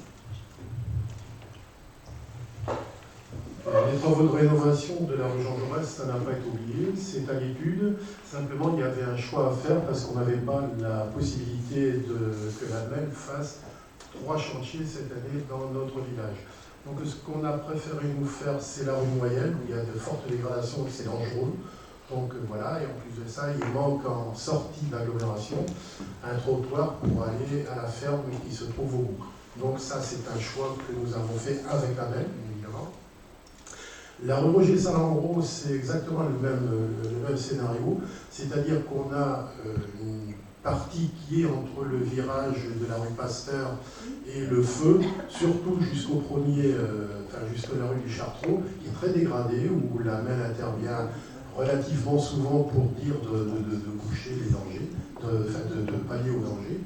[SPEAKER 9] Les travaux de rénovation de la rue Jean Jaurès, ça n'a pas été oublié, c'est à l'étude. Simplement, il y avait un choix à faire parce qu'on n'avait pas la possibilité que la MEL fasse 3 chantiers cette année dans notre village. Donc, ce qu'on a préféré nous faire, c'est la rue Noyelles, où il y a de fortes dégradations et c'est dangereux. Donc voilà, et en plus de ça, il manque en sortie d'agglomération un trottoir pour aller à la ferme qui se trouve au bout. Donc ça, c'est un choix que nous avons fait avec la MEL, évidemment. La rue Roger-Salengro, c'est exactement le même scénario, c'est-à-dire qu'on a une partie qui est entre le virage de la rue Pasteur et le feu, surtout jusqu'au jusqu'à la rue du Chartreux, qui est très dégradée, où la MEL intervient relativement souvent pour dire de coucher les dangers, de pallier aux dangers.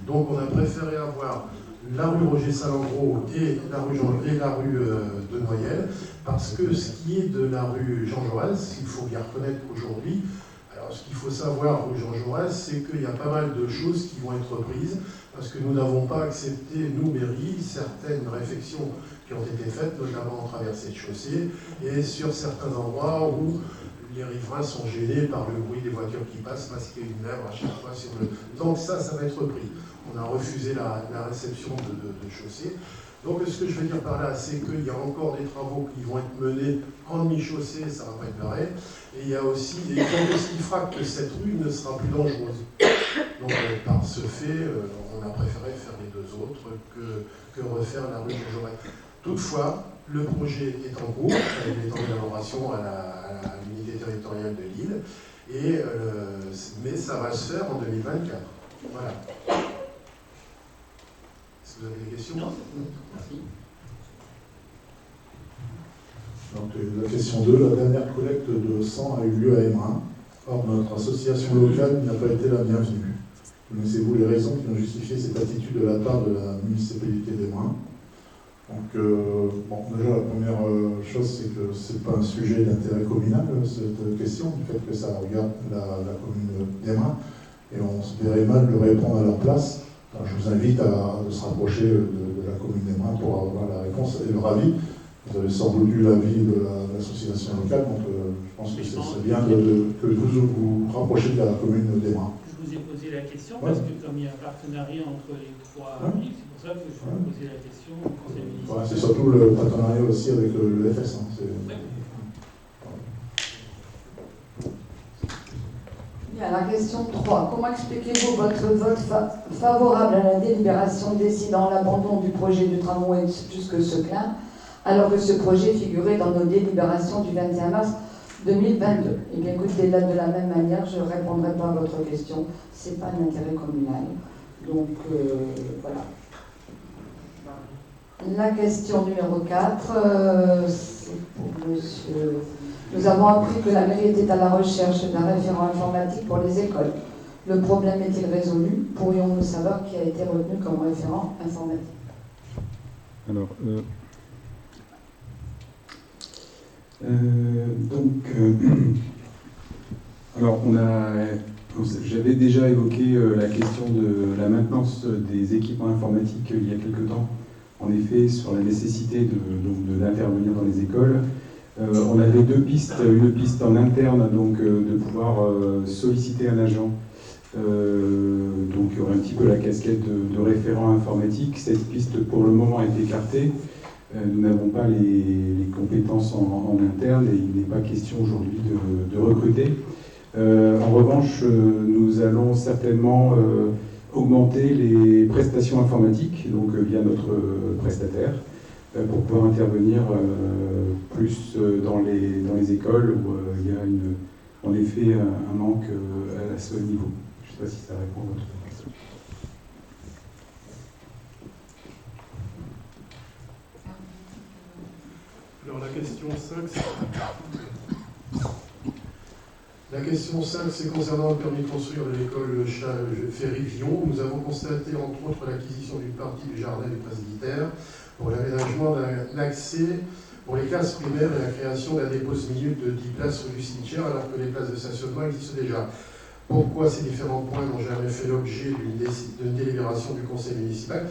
[SPEAKER 9] Donc on a préféré avoir la rue Roger-Salengro et la rue de Noyelles, parce que ce qui est de la rue Jean Jaurès, il faut bien reconnaître qu'aujourd'hui, alors ce qu'il faut savoir rue Jean Jaurès, c'est qu'il y a pas mal de choses qui vont être prises, parce que nous n'avons pas accepté, nous, mairie, certaines réflexions qui ont été faites, notamment en traversée de chaussée, et sur certains endroits où les riverains sont gênés par le bruit des voitures qui passent, masquer une lèvre à chaque fois sur le... Donc ça va être pris. On a refusé la réception de chaussée. Donc ce que je veux dire par là, c'est qu'il y a encore des travaux qui vont être menés en demi-chaussée, ça ne va pas être pareil. Et il y a aussi des choses qui frappent que cette rue ne sera plus dangereuse. Donc par ce fait, on a préféré faire les deux autres que refaire la rue Georges Aurel. Toutefois, le projet est en cours, il est en élaboration à l'unité territoriale de Lille, mais ça va se faire en 2024. Voilà. Est-ce que vous avez des questions?
[SPEAKER 7] Non, merci.
[SPEAKER 6] Donc, la question 2, la dernière collecte de sang a eu lieu à Embrun. Or, notre association locale n'a pas été la bienvenue. Connaissez-vous les raisons qui ont justifié cette attitude de la part de la municipalité d'Embrun? Donc, déjà, la première chose, c'est que ce n'est pas un sujet d'intérêt communal, cette question, du fait que ça regarde la commune d'Embrun, et on se verrait mal de répondre à leur place. Alors, je vous invite à se rapprocher de la commune d'Embrun pour avoir la réponse et leur avis. Vous avez sans doute eu l'avis de l'association locale, donc je pense que c'est bien que vous vous rapprochiez de la commune d'Embrun.
[SPEAKER 4] Je vous ai posé la question parce que comme il y a un partenariat entre les trois villes, c'est pour ça que je vous ai posé la question au conseil municipal.
[SPEAKER 6] C'est surtout le partenariat aussi avec le FS.
[SPEAKER 1] Bien, la question 3. Comment expliquez-vous votre vote favorable à la délibération décidant l'abandon du projet de tramway jusque Seclin, alors que ce projet figurait dans nos délibérations du 21 mars 2022? Eh bien, écoutez, là, de la même manière, je ne répondrai pas à votre question. Ce n'est pas un intérêt communal. Donc, voilà. La question numéro 4, c'est pour monsieur... Nous avons appris que la mairie était à la recherche d'un référent informatique pour les écoles. Le problème est-il résolu? Pourrions-nous savoir qui a été retenu comme référent informatique?
[SPEAKER 15] Alors, j'avais déjà évoqué la question de la maintenance des équipements informatiques il y a quelque temps. En effet, sur la nécessité d'intervenir dans les écoles. On avait deux pistes, une piste en interne, donc de pouvoir solliciter un agent, donc il y aurait un petit peu la casquette de référent informatique. Cette piste pour le moment est écartée. Nous n'avons pas les compétences en interne et il n'est pas question aujourd'hui de recruter. En revanche, nous allons certainement augmenter les prestations informatiques, donc via notre prestataire, pour pouvoir intervenir plus dans les écoles où il y a en effet un manque à ce niveau. Je ne sais pas si ça répond à votre question.
[SPEAKER 9] Alors la question 5, c'est concernant le permis de construire de l'école Ferry-Vion. Nous avons constaté entre autres l'acquisition d'une partie du jardin du presbytère pour l'aménagement d'un accès pour les classes primaires et la création d'un dépose-minute de 10 places rue du cimetière alors que les places de stationnement existent déjà. Pourquoi ces différents points n'ont jamais fait l'objet d'une délibération du conseil municipal?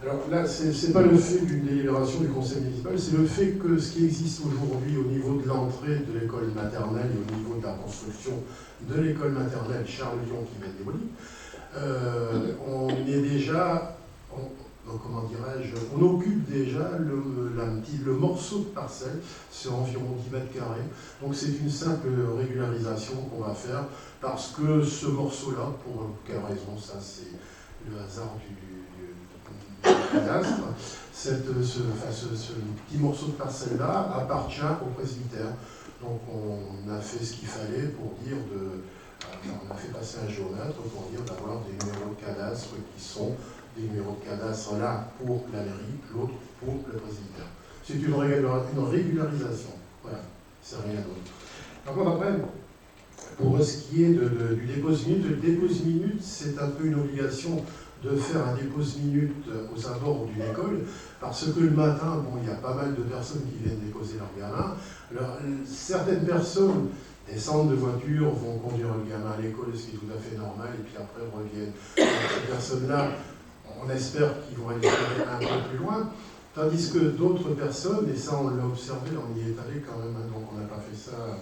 [SPEAKER 9] Alors là, ce n'est pas le fait d'une délibération du conseil municipal, c'est le fait que ce qui existe aujourd'hui au niveau de l'entrée de l'école maternelle et au niveau de la construction de l'école maternelle Charles-Lyon qui va être démolie, on est déjà, comment dirais-je, on occupe déjà le morceau de parcelle, c'est environ 10 mètres carrés. Donc c'est une simple régularisation qu'on va faire parce que ce morceau-là, pour quelle raison, ça c'est le hasard du cadastre, ce petit morceau de parcelle-là appartient au presbytère. Donc on a fait ce qu'il fallait pour dire on a fait passer un géomètre pour dire d'avoir des numéros de cadastre qui sont des numéros de cadastre là pour la mairie, l'autre pour le presbytère. C'est une régularisation. Voilà, c'est rien d'autre. Par contre, après, pour ce qui est du dépose-minute, le dépose-minute, c'est un peu une obligation de faire un dépose-minute aux abords d'une école, parce que le matin, il y a pas mal de personnes qui viennent déposer leurs gamins. Alors, certaines personnes descendent de voiture, vont conduire le gamin à l'école, ce qui est tout à fait normal, et puis après reviennent. Ces personnes-là, on espère qu'ils vont aller un peu plus loin, tandis que d'autres personnes, et ça on l'a observé, on y est allé quand même, donc on n'a pas fait ça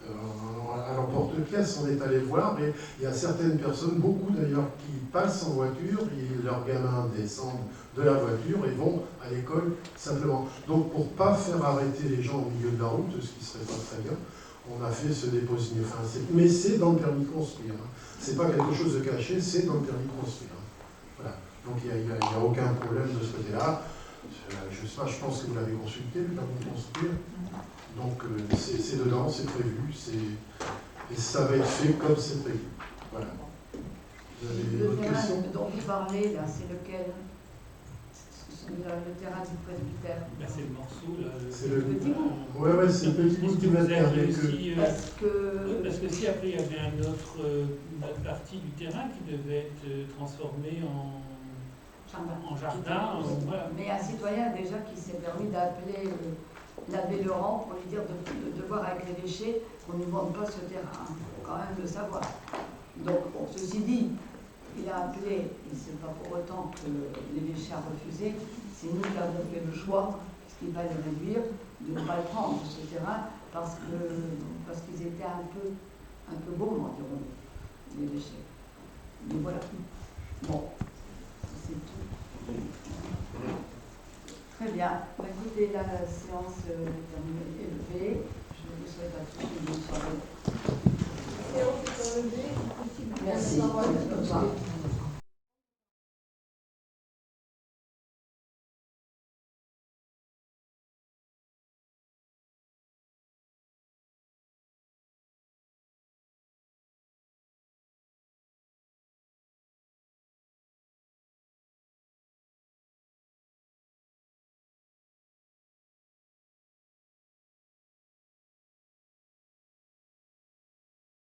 [SPEAKER 9] à l'emporte-pièce, on est allé voir, et il y a certaines personnes, beaucoup d'ailleurs, qui passent en voiture, et leurs gamins descendent de la voiture et vont à l'école simplement. Donc pour ne pas faire arrêter les gens au milieu de la route, ce qui serait pas très bien, on a fait ce déposigné. Enfin, mais c'est dans le permis de construire. Hein. C'est pas quelque chose de caché, c'est dans le permis de construire. Hein. Voilà. Donc il n'y a aucun problème de ce côté-là. Je sais pas, je pense que vous l'avez consulté, le permis de construire. Donc c'est dedans, c'est prévu, et ça va être fait comme c'est prévu. Voilà. Vous avez d'autres questions ?
[SPEAKER 1] Dont vous parlez, là, c'est lequel ? Le terrain du presbytère.
[SPEAKER 4] Ben, c'est le morceau, là.
[SPEAKER 9] C'est le
[SPEAKER 1] petit bout.
[SPEAKER 9] Ouais, c'est le petit bout du mètre carré.
[SPEAKER 4] Parce que si après il y avait une autre partie du terrain qui devait être transformée en jardin. Voilà.
[SPEAKER 1] Mais un citoyen déjà qui s'est permis d'appeler l'abbé Laurent pour lui dire de voir avec les déchets qu'on ne vende pas ce terrain. Il faut quand même le savoir. Donc, bon, ceci dit, il a appelé, et c'est pas pour autant que les déchets ont refusé, c'est nous qui avons fait le choix, puisqu'il va le réduire, de ne pas le prendre, ce terrain, parce qu'ils étaient un peu bons, dirons, les déchets. Mais voilà. Bon, c'est tout. Très bien. Écoutez, la séance est levée. Je vous souhaite à tous une bonne soirée.
[SPEAKER 11] Merci.
[SPEAKER 1] Bonne soirée.